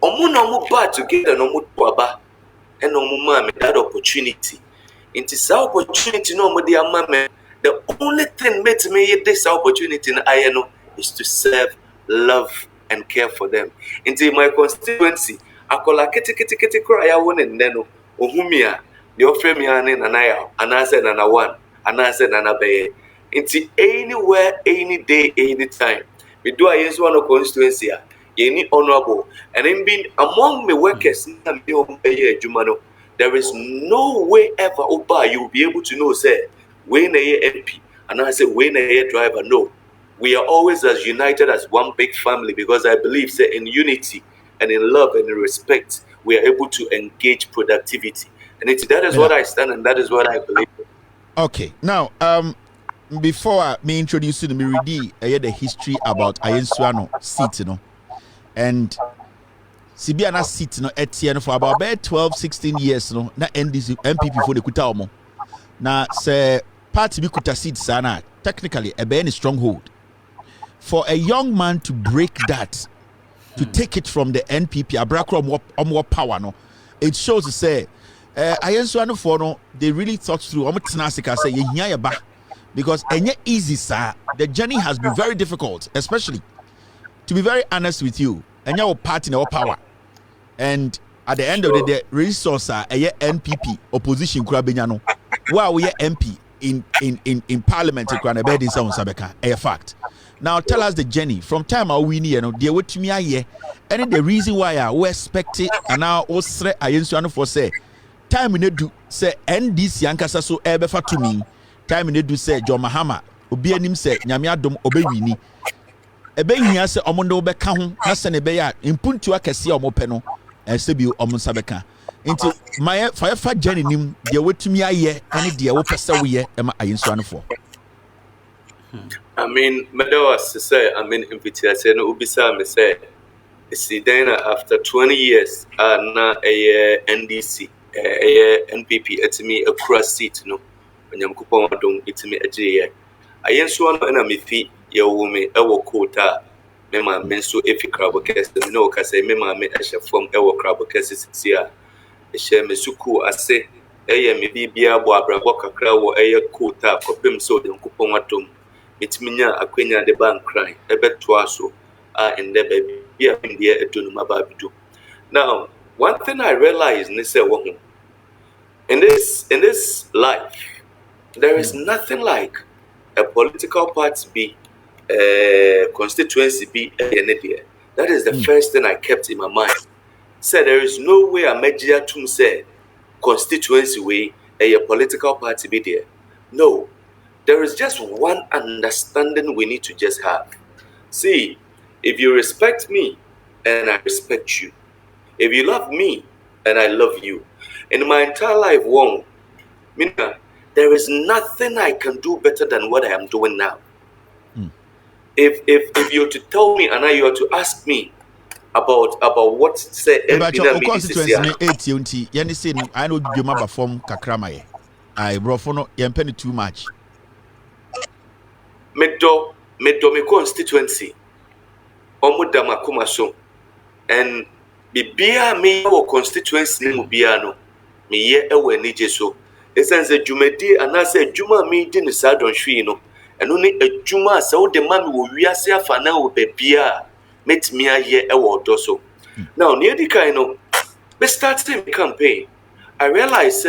Omunamu ba together no mutwaba, and Omuma that opportunity. Into this opportunity, no more the only thing makes me this opportunity I know is to serve, love, and care for them. Into my constituency, I call a kiti cry one and then Ohumia, the offer me an anaya, and I said an one, and I said an abe. Into anywhere, any day, any time. We do I use one constituency, any honorable, and in being among the workers, Jumano. There is no way ever, Oba, you will be able to know, say, when a MP, and I say, when a driver. No, we are always as united as one big family because I believe, say, in unity and in love and in respect, we are able to engage productivity. And that is what I stand and that is what I believe. Okay, now, before me introduce you to me, read the history about Ayensuano seat, you know, and Sibiana seat no Etienne for about 12-16 years no na NDC MPP for the kuta omo na say party bi kuta seat sana technically a very stronghold for a young man to break that to take it from the NPP abrakro omo power no it shows to say Ayensuano for no they really thought through omo tenasika say ye hia ba because enye easy sir the journey has been very difficult especially to be very honest with you enye o party na power. And at the end of the day, resource a NPP opposition kura benyano. Wow, we MP in Parliament kura be din sa unsabeka. A fact. Now tell us the journey from time we ni no. There what me aye. And the reason why we expect it and now osre Ayensuano for say time we do say NDC ankasa so ebefa to me. Time we do say John Mahama obi anim say nyame adom obewini. Ebe hia say omondo be ka ho na se ne be ya impuntu akese omope no. Sebi omusabeka into my firefight journey nim de wetumi aye ane de wo pese wo ye ema Ayensuano for I mean medawas say invitation no ubisa me say see then after 20 years na NDC NPP etimi across seat no onyamkopon adom etimi agiye Ayensuano na mefi ye wo me ewo kota me ma me so efi crab case no ka say me ma me ehye from ewo crab case sia ehye me suku ase me bibia bo abrabo kakra wo kota kopem so de nkopon atom mitiminya akwenya de bank cry ebeto aso ende baby bia ndie edonu mababido. Now one thing I realize in this life there is nothing like a political party be constituency be that is the first thing I kept in my mind. Said there is no way a media to say constituency way a political party be there. No, there is just one understanding we need to just have. See, if you respect me and I respect you, if you love me and I love you, in my entire life, there is nothing I can do better than what I am doing now. If you're to tell me and you are to ask me about what say about your constituency I know you remember from kakramaye I bro for no you penny too much me constituency omo da makoma so and bibia me wo constituency ni mu bia no me ye ewo anije so esense dwumadi anase adwuma me di ne sa donhwe no eno ne adwuma asa wo de ma me wo wiase afa na wo babia metimi aye ewo odo so now near the kind of me starting campaign I realize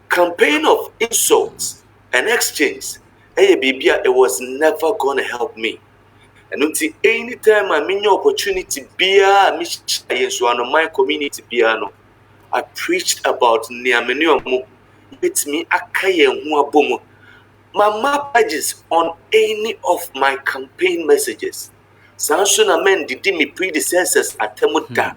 campaign of insults and exchange bibia it was never going to help me. And until anytime I mean opportunity bia me so on my community piano, I preached about niameniomu with me akaye hu abomo. My pages on any of my campaign messages. Sanshona men did me predecessors at Temuta.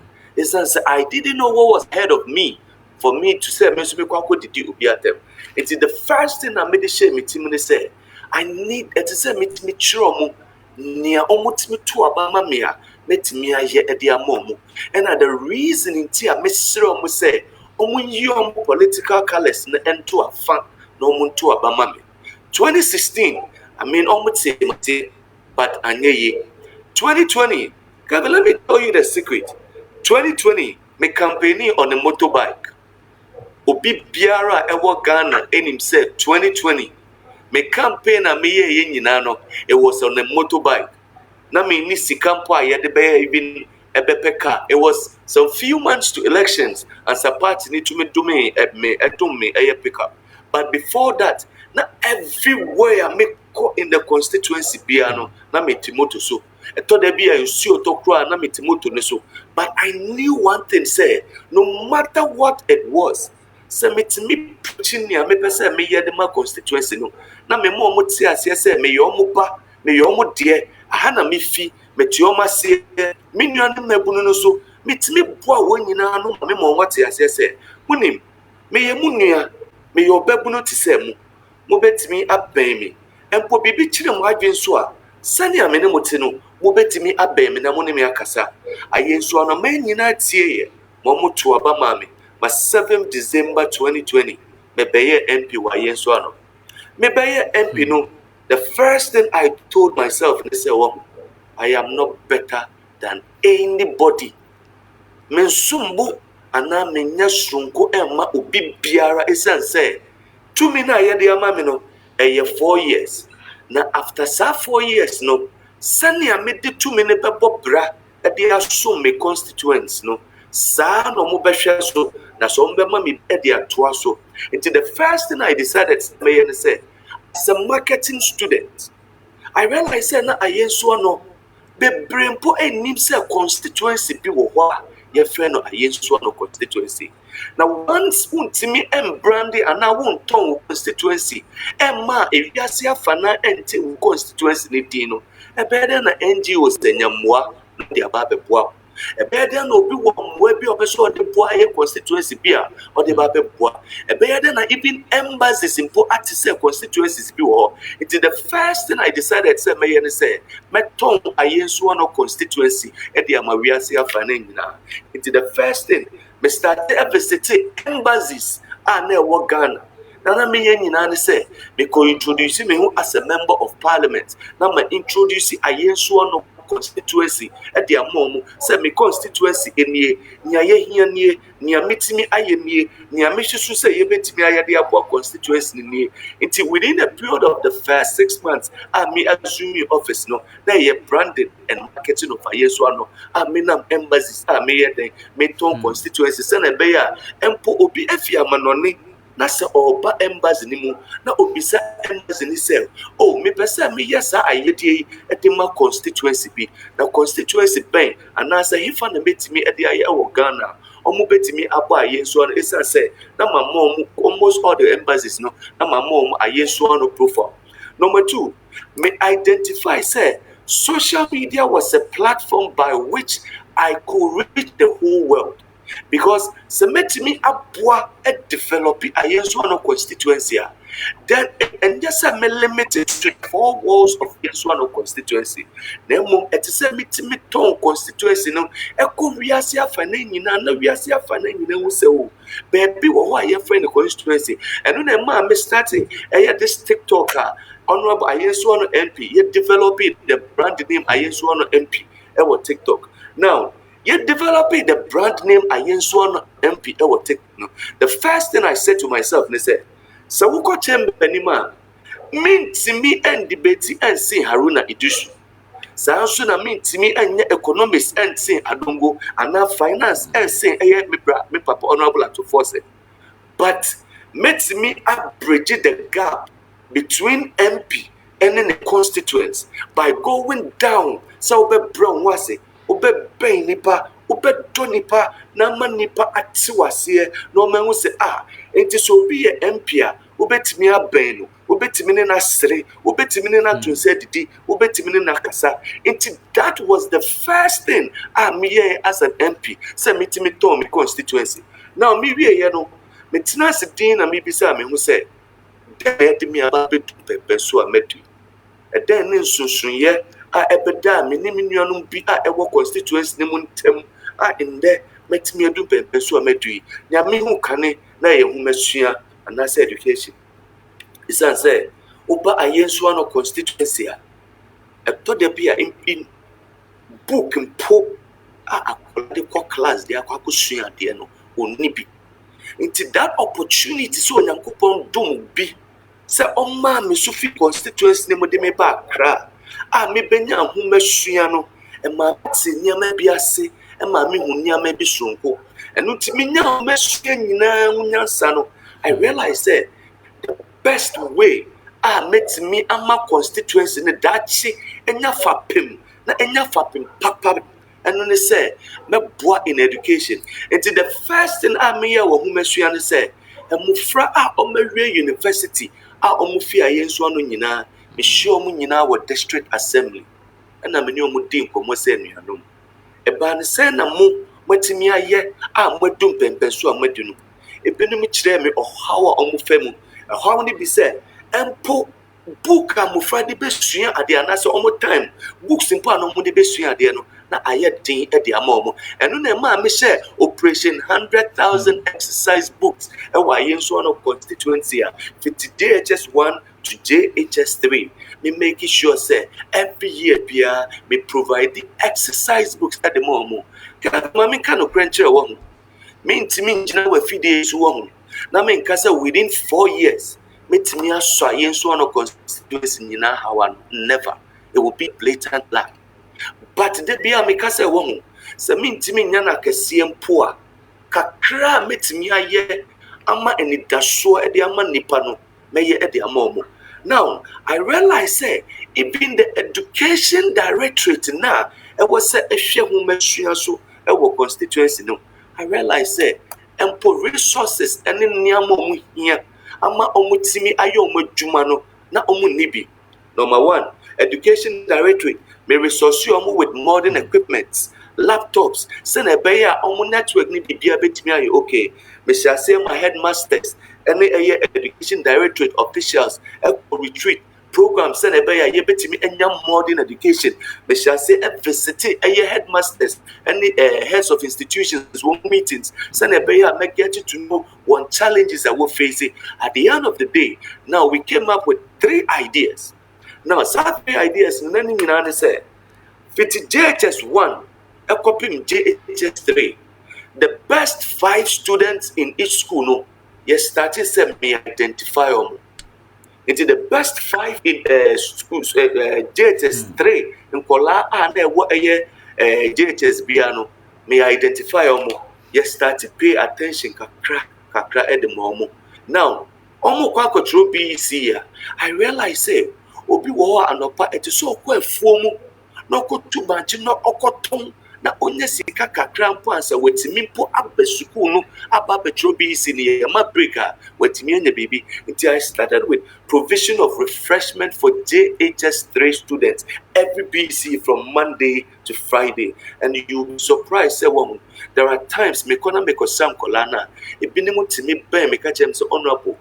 I didn't know what was ahead of me for me to say did you be at them. It's the first thing I made the shame me say I need to say me chromo near almost me to abama mea met me a ye at the amomo. And the reason in tia Miss Romo say, when you political colors and to a fan no moon to abama. 2016, I mean almost say but anye 2020, God, let me tell you the secret. 2020, me campaigning on a motorbike. Obi biara ewo Ghana enim said 2020. Me campaign na me ye nyina it was on a motorbike. Na me ni sikampo ayede be even ebepe car. It was some few months to elections and some party need to me pickup. But before that, not everywhere I make in the constituency piano, na me timoto so. I thought there be a to cry na me timoto ne so. But I knew one thing say, no matter what it was, say me preaching me person me hear the constituency no. Na me mo ti ase say me yo mo ba, me yo mo de, aha na me fi, me ti o ma se, me nua ne mabunu no so, me ti me boa wo nyina no me mo wate ase say, munim, me ye mu nua, me yo babunu ti se mu. Mo betimi aben me empo bibi kire mo adwen so a sane amene mo ti no mo betimi aben me na mo ne me akasa ayenso no man nyina tie ye mo mo to aba ma me ma 7 December 2020 me beye MP wa ayenso no me beye MP no the first thing I told myself and say I am not better than anybody men sumbu ana menya sronko emma obi biara esan say 2 na yede ama me no 4 years na after 4 years no sani me de 2 ne bebo bra e de aso me constituents no sa no mo behwe so na so mbe ma me e de atoa so until the first thing I decided to say as a marketing student I realized na ayenso no bebrempo enim say constituency bi wo ho a ye friend no ayenso no constituency. Now once untimi embrandi ana wonton constituency emma ewiase afana ente constituency ne din no ebede na NGOs tenyamwa de ababeboa ebede na obi wo mwa bi obeso de boa ye constituency bia o de babeboa ebede na even embassies impo atise constituencies bi wo. It is the first thing I decided say me say meton ayenso no constituency e de amawiase afana nyina. It is the first thing me started visiting embassies and never Ghana. Now me nyina ne say me ko introduce me as a member of parliament. Now me introduce ayenso no constituency at the amom say me constituency enie nya ye hia nie nya metimi aye nie nya me hyesu say ye betimi aye de abo constituency nie. Until within a period of the first 6 months I me assume office no na ye branding and marketing of ayenso no I me nam embassies I me ye den me ton constituency say na be ya empo obi afia manone na se oba embassy ni mu na obisa embassy ni say oh me pesa me yesa ayedie edema constituency bi na constituency ben anasa hifa na betimi ede aye wo Ghana omo betimi abo ayenso no esa say na mamom almost all the embassies no na mamom ayenso no profile. Number 2, me identify say social media was a platform by which I could reach the whole world. Because se metimi abua e develop ayenso no constituency Then and just a limited to 4 walls of Yesuano constituency. Nemo it is a mitimiton constituency no eko wiase afane nyina na wiase afane nyina wo se wo baby wo ho aye friend constituency and na ma me starting this TikToker honorable Ayesuano MP ye developing the brand name Ayesuano MP ewo TikTok. Now you developing the brand name Ayesuano MP ewo TikTok. The first thing I said to myself, I said, so we got chamber anima. Mean to me and debate and see Haruna Idushu. So na mean to me and economics and say Adongo and now finance and say me papa honorable to force it. But makes me bridge the gap between MP and then the constituents by going down. So be brown was it, obe bay nipa, obe donipa, nama nipa atiwase, no man will say, it is so be a MP, obet me a beno, obet me na sre, obet me na to say didi, obet me na kasa. That was the first thing me as an MP, say me to me to me constituency. Now me we know. Metina se din na me bisa me hu se de me aba betu pepe so amedu e den ne nsunsunye a ebeda me ni nuanum bi a ewo constituency ne mu ntem a inde metimi edu pepe so amedu ya me hu kane na ye hu masua ana say education isan say oba ayenso no constituency a to de bia in book mpo a akode ko class de akwa de no oni bi. Into that opportunity, so Yankupon dum be. Say, oh, mammy, Sophie constituency name de me back cry. Me benya who meshiano, and my senior may be a say, and mammy who near may be sunko. And not me now, meshian sano. I realize that the best way met me and my constituency in the Dachi and Yafapim, and Yafapim, papa. And when they say, me boy in education, and the first thing I may hear who Meshuan say, and Mufra or Maria University, Mufia Yensuano Nina, me show Munina our district assembly, and I'm a new Mudim for Mosenum. A ban send a mo, Matimia yet, I'm what dump and Pensua Medunu. A benimichre or how or Mufemu, a how many be said, and po. Book and Mufra the best swing at the answer almost time. Books in Pano the best swing at the end. Now I had thing at the amomo. And when a man me share Operation 100,000 exercise books, and why in so no constituency 50 JHS1 to JHS3. Me making sure say every year Pia me provide the exercise books at the moment. Mammy can no crunch one. Mean to me, we feed days one. Now me casa within 4 years. Meet me as so no constituency in our never. It will be blatant lie. But the be a make us a woman. So mean to me, Yana Cassian poor. Kakra met me a year. Ama and it does so at the Amanipano, may at the Amomo. Now, I realize, say, it being the education directorate now, it was a share woman, so our constituency. No, I realize, say, and for resources and in Niamo here. Ama omutimi ayo jumano na nibi. Number 1, education directorate may resource you with modern equipment, laptops, send a bayer network need be a bit me okay. Me shall say my headmasters and education directorate officials retreat program send a bayer ye bit me and modern education. Me shall say adversity a headmasters and heads of institutions one meetings send a bayer make get you to know one challenges that we're facing. At the end of the day, now we came up with 3 ideas. Now, some 3 ideas, and then you say, 50 JHS1, a copy JHS3. The best 5 students in each school, no, yes, started say me identify them. It's the best 5 in schools, JHS3, in Kola, and what JHS Biano, may identify them. Yes, start to pay attention, kakra at the moment. Now, almost quite control BC. I realize, say, Obi War and Opa, it is so quite formal. No good too much, no okoton. Na onye sika kakra mpo ansa wetimi mpo abesuku no aba betro BC ni ya breaker wetimi anya baby. Until I started with provision of refreshment for JHS3 students every BC from Monday to Friday. And you'll be surprised, say, well, there are times me kona me kosam kolana. Ebinimu timi be me kache mse honorable.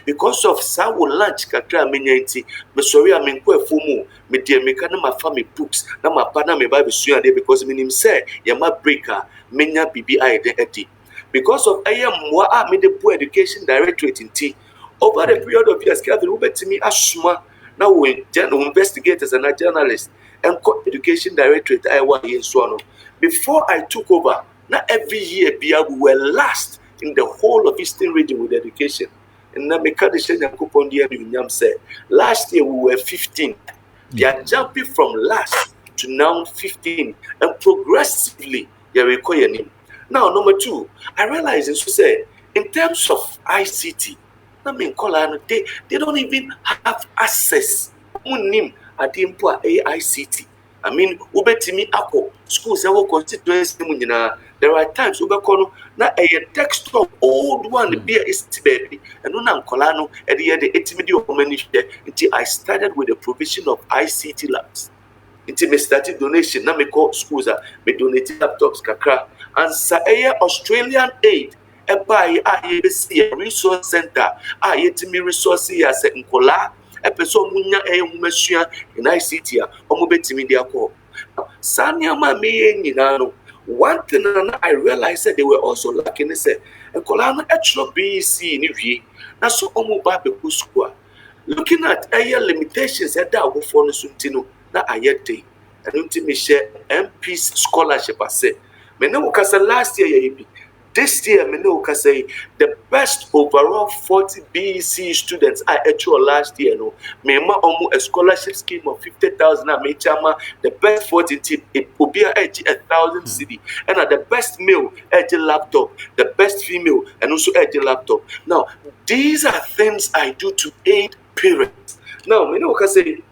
because of sawo lunch kakra menya nti me sorry am nko afumu me de me ka na ma fa me books na ma pa na me ba be sua de because me nim say ye ma breaker menya bibi aide edi because of mwa a me de poor education directorate nti over the period of years Kevin ubetimi asuma na we investigators and journalists and education directorate I want in so before I took over. Now every year we were last in the whole of Eastern region with education. And now say last year we were 15. They are jumping from last to now 15 and progressively they are requiring. Now number 2, I realize and so say in terms of ICT, they don't even have access. ICT. I mean, ubetimi ako schools ewo constituency mu nyina. There are times ubekono na a desktop old one be is baby and na nkola no e de etimi omanihwe until I started with the provision of ICT labs. Until me started donation na me call schools me donate laptops kakra and sa Australian aid e buy a resource center yetimi resource ya se nkola epeso munya musua in ICT betimi dia call. Sanya ma me nyina no one thing I realized that they were also lacking is and kolana actual BC ni wie na so ba be school looking at limitations that go for no suntino na ayete and unti share MP scholarship ase me no kasa last year this year, I say the best overall 40 BEC students are actual last year. No, a scholarship scheme of 50,000. The best 40 team it will be 1,000 CD, and the best male edge laptop, the best female, and also edge laptop. Now, these are things I do to aid parents. Now, I say,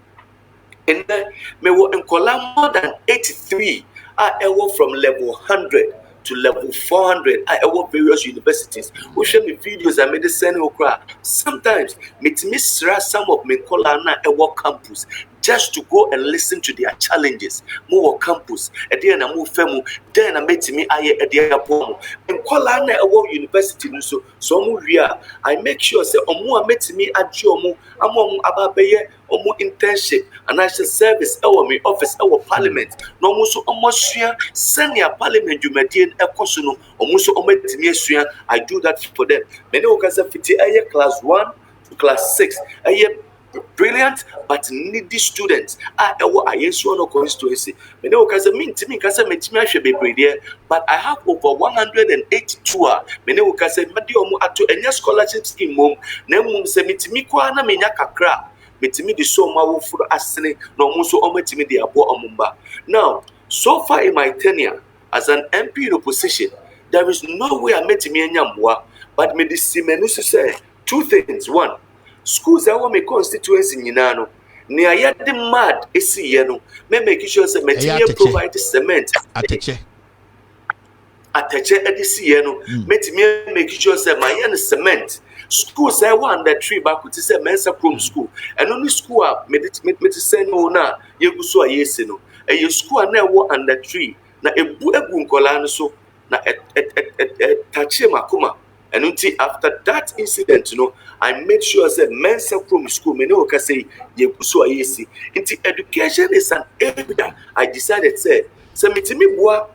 and then me more than 83 are from level 100. To level 400 at various universities. We show me videos I made the send okra. Sometimes meet some of me kolana campus just to go and listen to their challenges. More campus, and then I move femu, then I met me at the airport. And kolana university so I make sure say omo met me at Jomo, among ababeye, omo internship, and I shall service our me office, our parliament. No muso almost senior parliament you median ekosuno, omuso ometimi I do that for them. Many okasa fiti class 1 to class 6. Brilliant but needy students no constituency. Many okasa me kasa metimi ahwe bebrede, but I have over 182 many okasa madi omo ato enya scholarship scheme mom na mum se metimi kwa na menya kakra metimi di so ma wo furu asene na omo so ometimi di abo omumba. Now so far in my tenure as an MP in opposition, there is no way I met me anyamwa, but me disimenusu say 2 things. 1, schools that want me constituency nyinano. Ni ayade mad esi yeno. Me make sure say me provide cement. Ateche edisi yeno. Me make sure say my yen cement. Schools that want that tree back to say mensa prom school. And only school me say no na yeguso ayese no. A school na wo under tree na ebu nkola no so na tache makoma and until after that incident I made sure say mensa from school me no ka say yeguso ayesi until education is an area I decided say metimi boa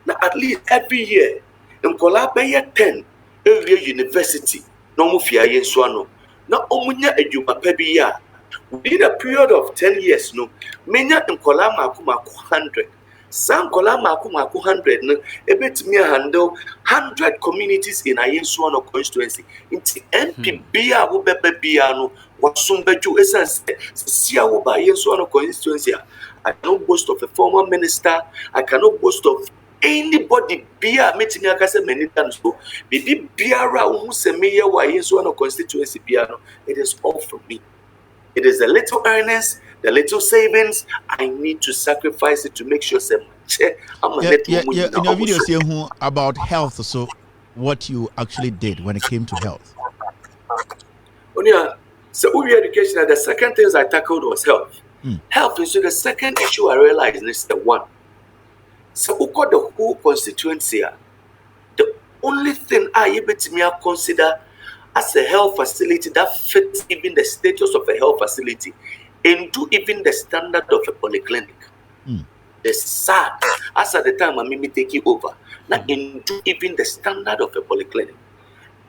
na at least every year nkola be 10 every university no mo fia yenso ano na omunya edwuma pa bi ya within a period of 10 years menya nkola makoma 100 some nkola makoma 100 no ebetimi handle 100 communities in Ayensuano constituency inti MP bia wo bebe bia no wasumbeju essence sia wo ba Ayensuano constituency. I cannot boast of a former minister, I cannot boast of anybody bia meeting akase many times so bibi biara wo se meye wa Ayensuano constituency bia no it is all from me. It is the little earnings, the little savings. I need to sacrifice it to make sure I'm in your video saying about health, so what you actually did when it came to health. So education, the second things I tackled was health. Health is the second issue I realized is the one. So who got the whole constituency? The only thing I consider as a health facility that fits even the status of a health facility into even the standard of a polyclinic. The sad, as at the time I may take it over, now into even the standard of a polyclinic.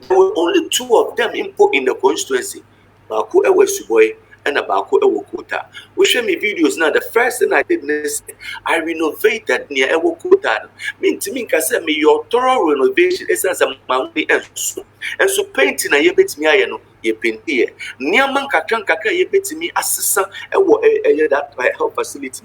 There were only 2 of them input in the constituency. Baku ewe Suboy and a Baku ewe Kota. We show me videos now. The first thing I did is I renovated near Ewo Kota. Mean to me, I me your thorough renovation is as a mountain and so painting a yebet me I know ye paint here. Near Mankakran Kaka yebet me assessor ewo that health facility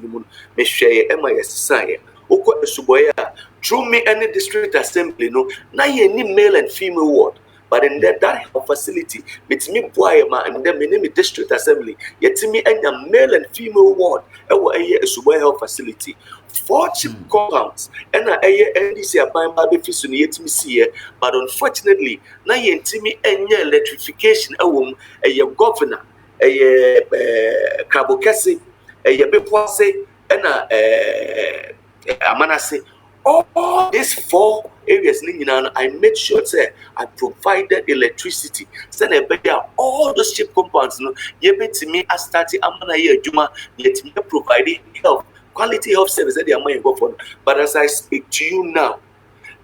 me share MIS society. Oko Suboya through me any district assembly no na ye ni male and female ward. But in that health facility, it's me Bawumia and then my name is district assembly. Yet me and a male and female ward. A Suboy health facility. 4 cheap compounds. And a NDC a buying baby fish on yet me see. But unfortunately, now you me and electrification a governor, a Kabokesi, a Bepwase, and a Amanase. All these 4 areas, I made sure that I provided electricity. Send all those cheap compounds. You bet me I started Amana Juma, yet me providing health, quality health service that they are going go for. But as I speak to you now,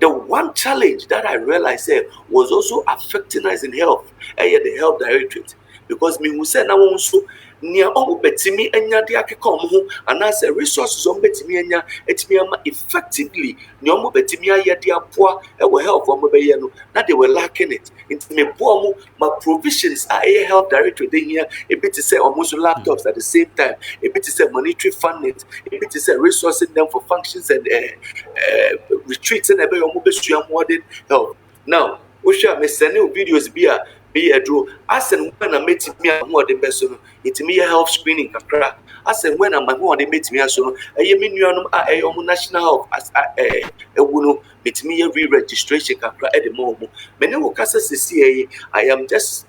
the one challenge that I realized was also affecting us in health, the health directorate. Because me who said now also near all betimi enya de akeka omo and as a resources on betimi enya etimi ama effectively near all betimi aye de apoa e we help omo be ye no na they were lacking it into me bomo my provisions are a health director dey here a bit to say almost laptops at the same time a bit to say monetary funding a bit to say resourcing them for functions and retreats and ebe omo be sua modern health now we share me send videos be a draw. As and when I met me a more the person, it's me a health screening. As and when I'm a more they met me as so, I mean you are national health as a wuno, it's me a re-registration at the moment. Many will say I am just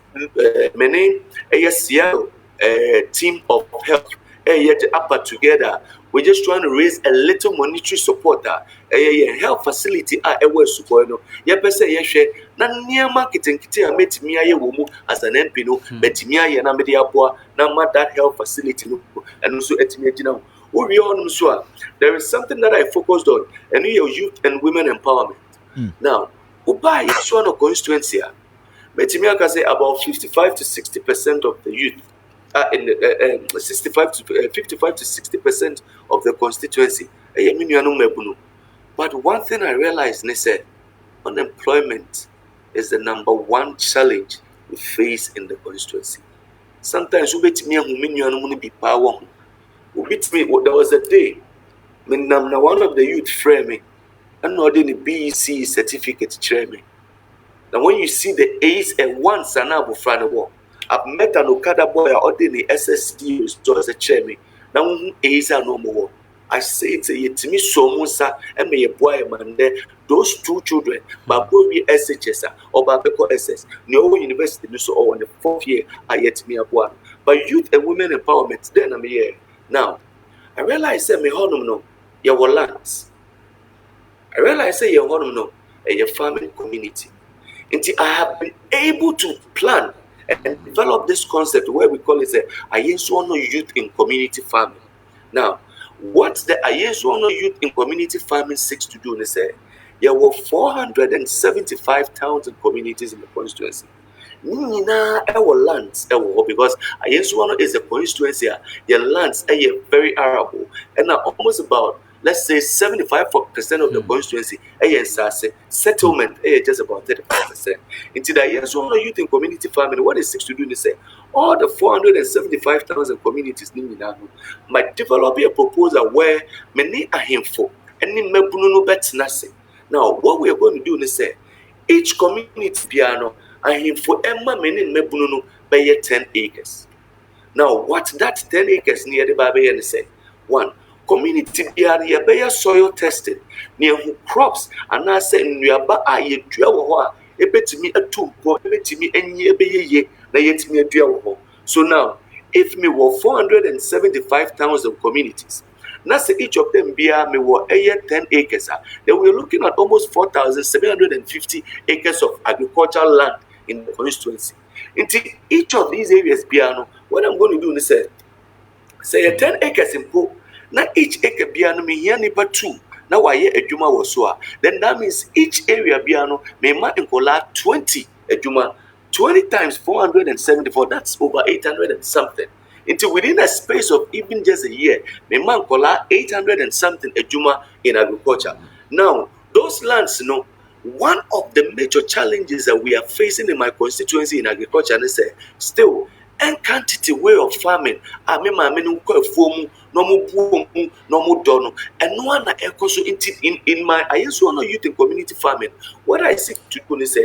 many a team of health. Yet upper together, we're just trying to raise a little monetary support. Health facility support. Say na near marketing kiti met me as an MP no, but me na media poor na that health facility no, and also now. There is something that I focused on, and youth and women empowerment. Now, Uba is one of constituency. But me can say about 55 to 60% of the youth. In 55 to 60% of the constituency. But one thing I realized, unemployment is the number 1 challenge we face in the constituency. Sometimes we be power. There was a day when one of the youth framed me and not in the BEC certificate chair me. Now when you see the A's and 1s and now for I've met an Okada boy or the SSD as a chairman. Now A's are no more. I say to me so musa and me a boy man there. Those 2 children, Bawumia SHS or Babeko SS, no university so on the 4th year I yet me a boy. But youth and women empowerment, then I'm here. Now I realize me honum no, your lands. I realize your honum no, your family community. Until I have been able to plan and develop this concept where we call it Ayensuono youth in community farming. Now, what the Ayensuono youth in community farming seeks to do is there were 475 towns and communities in the constituency. Our lands because Ayensuono is a constituency. Your lands are very arable and are almost about, let's say 75% of the constituency settlement just about 35%. Into the Ayensuono youth and community farming, what it seeks to do is all the 475,000 communities might develop a proposal where many are himful and in Mebununu Betnase. Now, what we are going to do is each community piano and himful Emma many Mebununu by 10 acres. Now, what that 10 acres near the Baby and say? 1. Community be soil testing near crops and I say nuaba aye dua ebetimi atumpo ebetimi enye ebeye na yetimi adua. So now if me were 475,000 communities, now say each of them be me were 10 acres, then we're looking at almost 4,750 acres of agricultural land in the constituency. Into each of these areas, piano, what I'm going to do is say 10 acres in Po. Now each acre piano me here nipa 2. Now why a juma was so. Then that means each area piano may ma incola 20 a juma. 20 times 474, that's over 800 and something. Into within a space of even just a year, may man incola 800 and something a juma in agriculture. Now, those lands, one of the major challenges that we are facing in my constituency in agriculture is still quantity way of farming. I mean, no more no more dono, and no one also in my I also want youth and community farming. What I seek to do is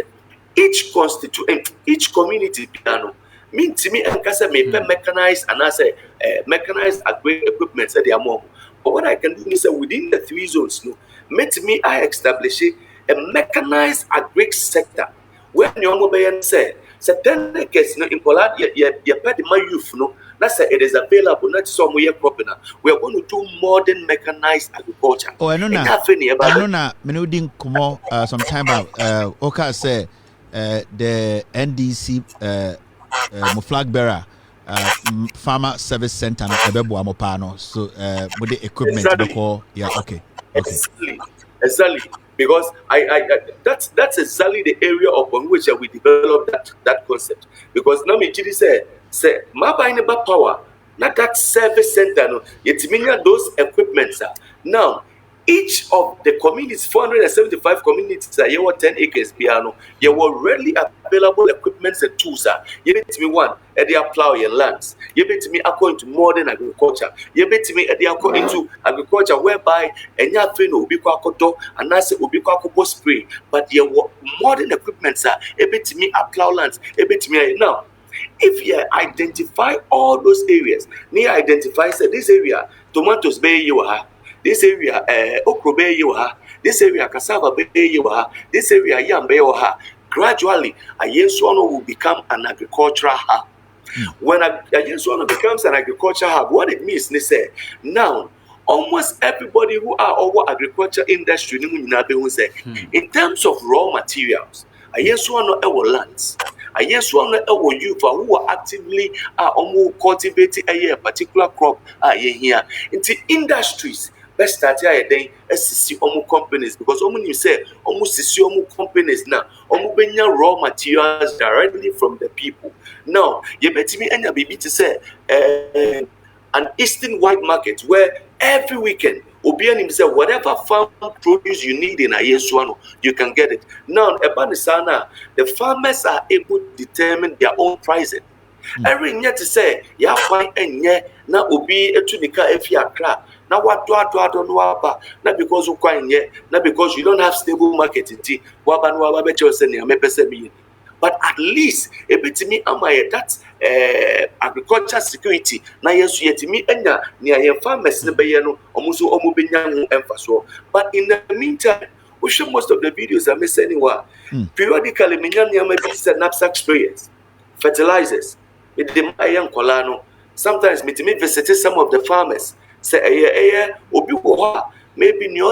each community piano mean to me and kasa may mechanized and I say mechanized equipment at their mom. But what I can do is within the 3 zones, me I establish a mechanized agri sector where your mobile say 10 acres in Poland, you pay my youth, that's say it is available, not some way cropping. We are going to do modern mechanized agriculture. Oh, I know now. Menudin Kumo some time back. Oka say the NDC flag bearer farmer service center Ebebo Amopano. So with the equipment exactly. Yeah, okay. Exactly. Because that's exactly the area upon which we developed that concept. Because now me say my buying power, not that service center, no, it means those equipments are now each of the communities, 475 communities are here 10 acres piano. You were readily available equipments and tools. You bet me one, they are plow your lands. You bet me according to modern agriculture. You bet me they are according to agriculture whereby and you have no ubiko and I say ubiko spray. But your modern equipments are a bit me a plow lands, a bit me now. If you identify all those areas, near identify say this area, tomatoes bay you are. This area, okro be yewa. This area, cassava be yewa. This area, yam be yewa. Gradually, a Yensuano will become an agricultural hub. When a Yensuano becomes an agricultural hub, what it means, they say, now, almost everybody who are over agriculture industry, in terms of raw materials, a Yensuano our lands. I yes one our youth who are actively cultivating a particular crop here into industries. Let's start here then SCC companies because you say almost CC companies now benya raw materials directly from the people. Now you bet me and baby to say an eastern wide market where every weekend Obian himself, whatever farm produce you need in Ayeswano, you can get it. Now, Ebanisana, the farmers are able to determine their own pricing. Every year to say, ya fine and ye, na Obi etunika if you are crap. Now, what do I don't know about? Not because you quite yet, not because you don't have stable market in tea. But at least a bit to me am I that's agriculture security. Now yes yet me enya near farmers almost emphasis. But in the meantime, we show most of the videos I'm sending periodically maybe knapsack sprayers, fertilizers, with the young colano. Sometimes me visit some of the farmers. Say obi maybe nyo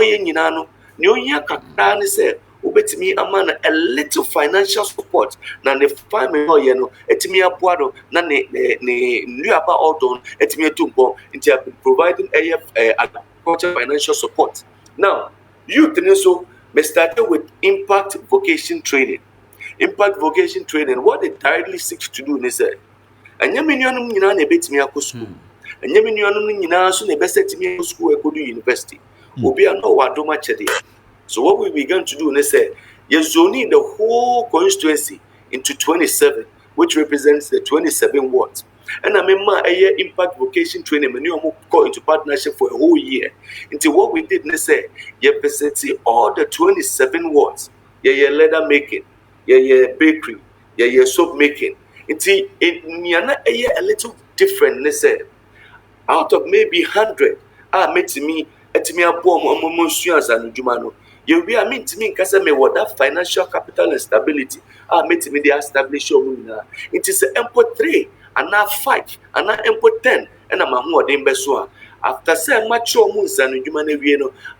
kakani say me a man a little financial support na the farming etimi apuado na ne nuaba odon etimi etumpo into providing agriculture financial support. Now youth so may started with impact vocation training. What it directly seeks to do is anya minionum nyina na betimi akọ school anya minionum nyina so na besetimi school ekodu university obi an no wadoma chede. So what we began to do is say, yes, zoning the whole constituency into 27, which represents the 27 wards. And I remember a year impact vocation training, and you go into partnership for a whole year. Into what we did, is say, you visit all the 27 wards. Yeah, leather making, yeah, bakery, yeah, soap making. Into a little different, let's say, out of maybe 100, made to me, a bomb and Jumano. You be I mean to me because me what that financial capital and stability made me the establish it is an input 3 and now 5 and now input 10 and I'm more than beswa. After say mature moons and human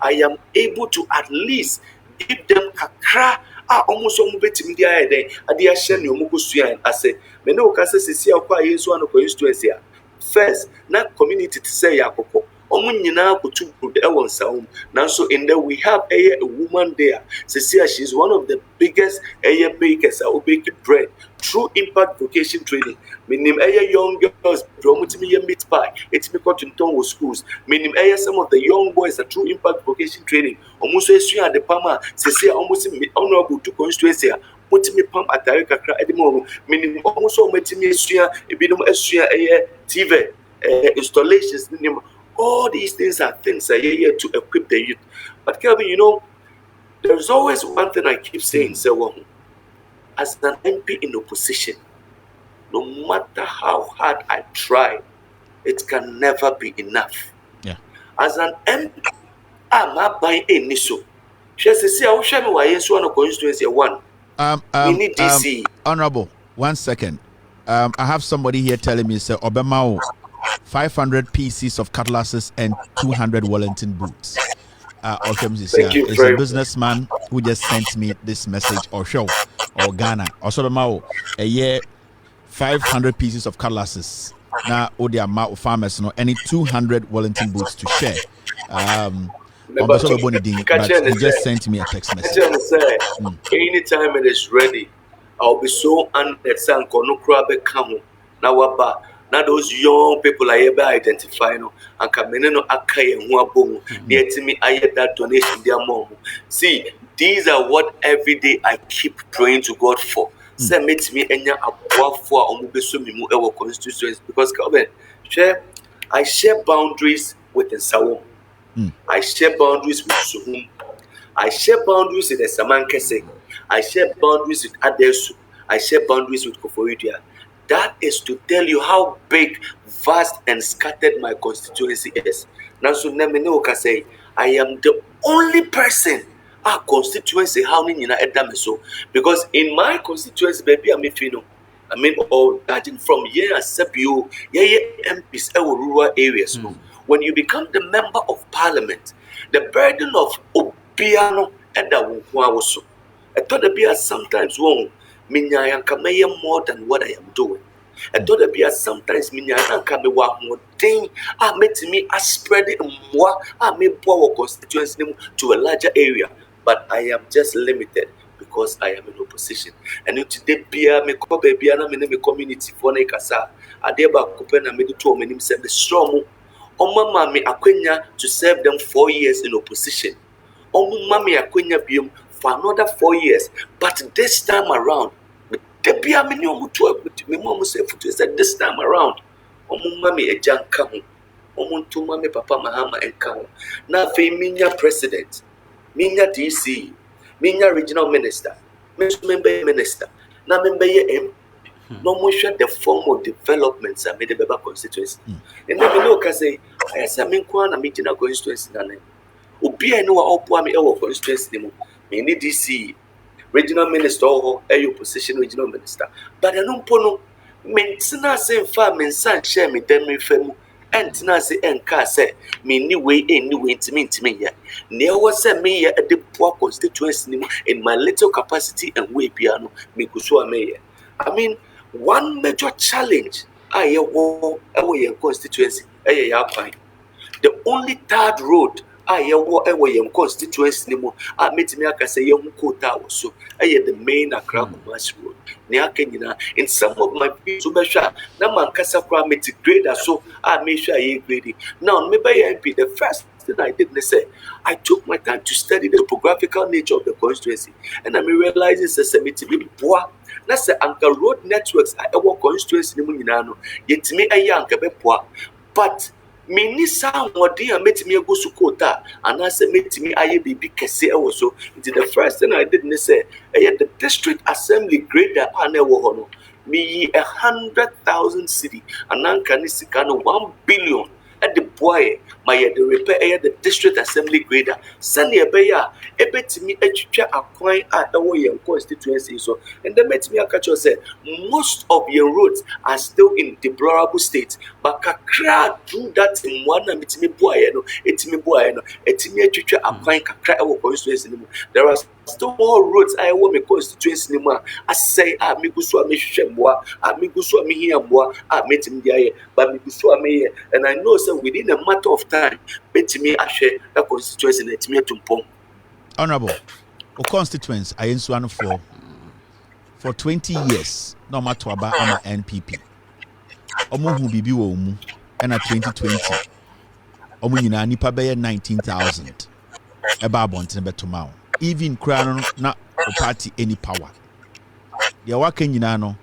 I am able to at least give them kakra almost on betting the idea at the Ashen Yomukusian. I say, Meno Casa Sia Kwa is one of constituency. First, not community to say Yakoko. Omunyina kutu ewon saum. Now so in there we have a woman there. Cecilia, she's one of the biggest bakers who bake bread through impact vocation training. Meaning young girls promotimi meat pie. It's because in town schools. Meaning some of the young boys that through impact vocation training. Almost at the Pama, Cecilia almost honorable to constituency. Put me pump at Tarika at the moment. Meaning almost all metimi a bit of TV installations. All these things are things that are here to equip the youth. But Kelvin, there's always one thing I keep saying, so as an MP in opposition, no matter how hard I try, it can never be enough. Yeah. As an MP, I'm not buying any so. She says, I will show me why yes, one of constituency one. We need DC. Honorable, 1 second. I have somebody here telling me, sir, Obama, 500 pieces of cutlasses and 200 Wellington boots. It's a businessman who just sent me this message or Ghana. Also, a year 500 pieces of cutlasses. Now, Odia farmers no any 200 Wellington boots to share. But he just sent me a text message. Anytime it is ready, I'll be so honored. Now those young people are able to identify and come in and me I get that donation their mom. See, these are what every day I keep praying to God for. Say meet me enya aboa for omubeso me mu ewo constituency because I share boundaries with Nsawam. I share boundaries with Suhum. I share boundaries with Samankese. I share boundaries with Adesu. I share boundaries with Koforidua. That is to tell you how big, vast, and scattered my constituency is. Now, so I say, I am the only person our constituency how many so because in my constituency, baby, from here accept you, MPs rural areas. When you become the member of parliament, the burden of Obiano and the also. I thought the beer sometimes won't. Minya yanka more than what I am doing. I thought the beer sometimes minya yanka me wa more thing. I met me I spread it more. I made power constituency to a larger area, but I am just limited because I am in opposition. And today beer me ko baby na me community for na ikasa. Adeba kupena me to me nim se be strong. Mama me akwenya to serve them 4 years in opposition. Mama me akwenya biom for another 4 years, but this time around, this time around, mommy a junk come, mommy papa mahama and come. Now, minya president, minya DC, minya regional minister, member minister, now member MP. No more share the form of developments I made the Baba constituency. And then we look and say, I am in Kwana meeting a constituency. Ubia no our me our constituency. Me need DC regional minister or a opposition regional minister. But I don't know mentina say farm and san share me then me femu and tina say and car say me anyway to me ya. Near was send me at the poor constituency in my little capacity and way piano me kusua mayor. I mean, one major challenge I have constituency. The only third road I have constituency anymore. I met me I say young quota also. I had the main Accra Kumasi road. In some of my people, now man kasa kwa meti grade so I made sure I grade. Now maybe MP the first thing I did I took my time to study the topographical nature of the constituency, and I realized it's a semi-tibi poor. That's the anchor road networks I work constituency in Munano. Yet me a young poor, but me ni sound or dear met me a go to quota, and I said, met me I be kese also. It's the first thing I didn't say. I had the district assembly grader and a wohono. Me 100,000 city, and Ankanisicano 1 billion at the boy my the repair the district assembly grader send a beya ebet me a coin at the way your constituency so and then met me a catcher said most of your roads are still in deplorable state but kakra do that in one and it's me boy no it's me boy no it's me a coin kakra our constituency there are still more roads I want me constituency anymore I say me go so me shemboa me go so me here boa met him there but me go so me and I know so within a matter of time bet me I share that constituency let me to pom. Honorable, o constituents I insuan for 20 years no matter about ama NPP omo hu bibi wo mu na 2020 omo nyina nipa be 19,000 eba abonten betoma even kra na o party any power de waka nyina no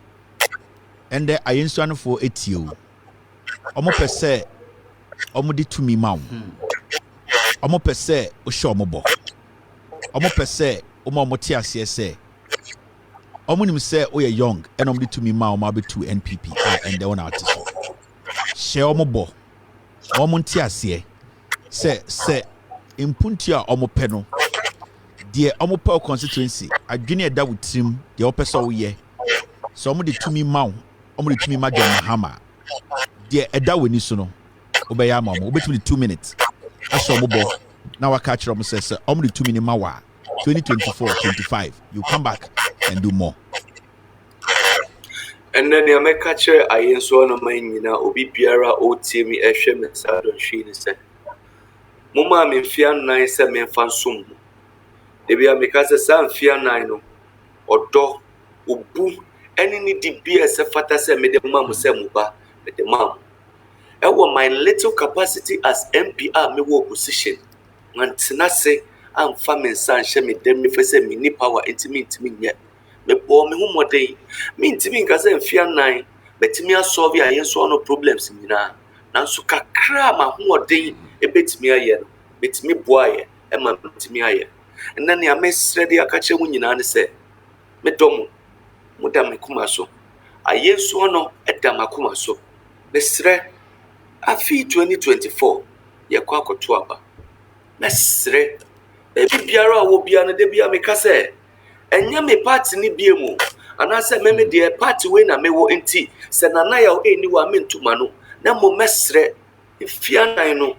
ende ayensuan for etio omo pese omo de tumi mawo omo pese o hye omo bo omo pese omo te ase se omo nim se o ye young and omo de tumi mawo ma be to NPP and they wona ati so hye omo bo omo te ase se impunti a omo pe no de omo pe constituency adwene eda wutrim de opese wo ye so omo de tumi mawo omo de tumi ma John Mahama de eda woni so no obeya ma omo obetumi 2 minutes aso omo bo na waka kire omo se omo de 2 minutes ma wa 2024-25 you come back and do more. And then the America chair I enso no man nyina obi biara o tie mi ehwe me sa don hwe ni se moma me fia nan se me fa som de bia me ka se sa fia nan no odo obu eni ni di bia se fata se me de mam se mu ba me de mam e wo my little capacity as MPR me wo opposition mantina se am fa me san hye me dem me fe se me ni power intimi nye me bo me hu modern me intimi nka se mfia nan betimi asolve ayenso no problems nyina nanso kakra ma hu modern e betimi aye no betimi boaye e ma betimi aye nna ne amesre de akache mu nyina ne se me dom mu da me kuma so ayenso no e da makuma so mesre afi 2024 ye kwa akoto aba mesre e biara wo bia ne de bia me ka se enya me party ni biemu ana se me de party we na me wo enti se nana ya eni wa me ntuma no na mo mesre ifia nan no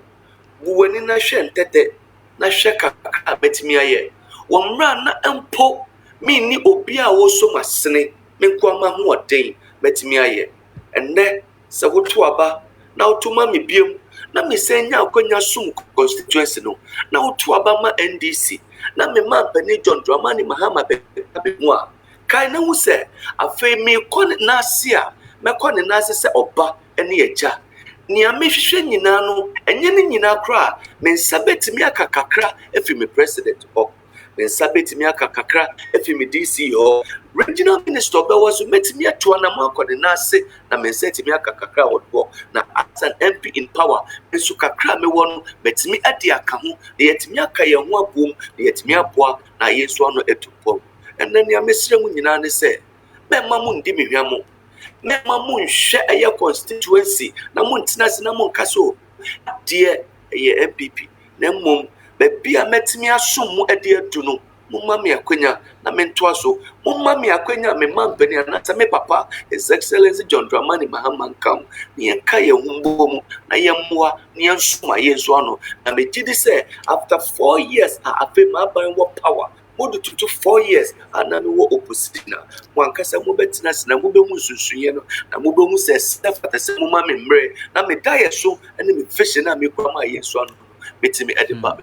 buwani na hwe ntete na hwe kakra betimi aye wo mra na empo me ni obi a wo so masene me kwa ma ho oden betimi aye enne se wo to aba na otuma me biemu na me senya akonya sum constituency no na otu aba ma NDC na me ma bani John Dramani Mahama be mu a kai na hu se afei me kon na asia me kon na ase se oba ene eja ni amehwehwe nyina no enye ne nyina kra me nsabetimi akakakra efi me president o me nsabetimi akakakra efi me DC o regional minister be was metimi atwa na makode na ase na me nsabetimi akakakra wo na as an MP in power ensu kakra me won metimi ade aka ho de yetimi aka ye ho abom de yetimi aboa na yesu ano etupom enne ne amesire mu nyina ne se be ma mu ndi mehwamo me ma mu nhwe eye constituency na mu ntina se na mu nkaso de eye MPP na mum be bia metimi asom mu ade adu no mumma me akwanya na mento aso mumma me akwanya me mampani na ta me papa His Excellency John Dramani Mahama kam ne enka ye humbo mu na ye mmoa ne ensoma ye nso ano na me gidi say after 4 years afa ma ban wo power modu to 4 years ana me wo opposition mo ankasa mo betina sina mo be hu sunsunye no na mo be hu say stafata se mumma me mre na me daye so ene me vision na me kwa ma ye nso ano betimi edeba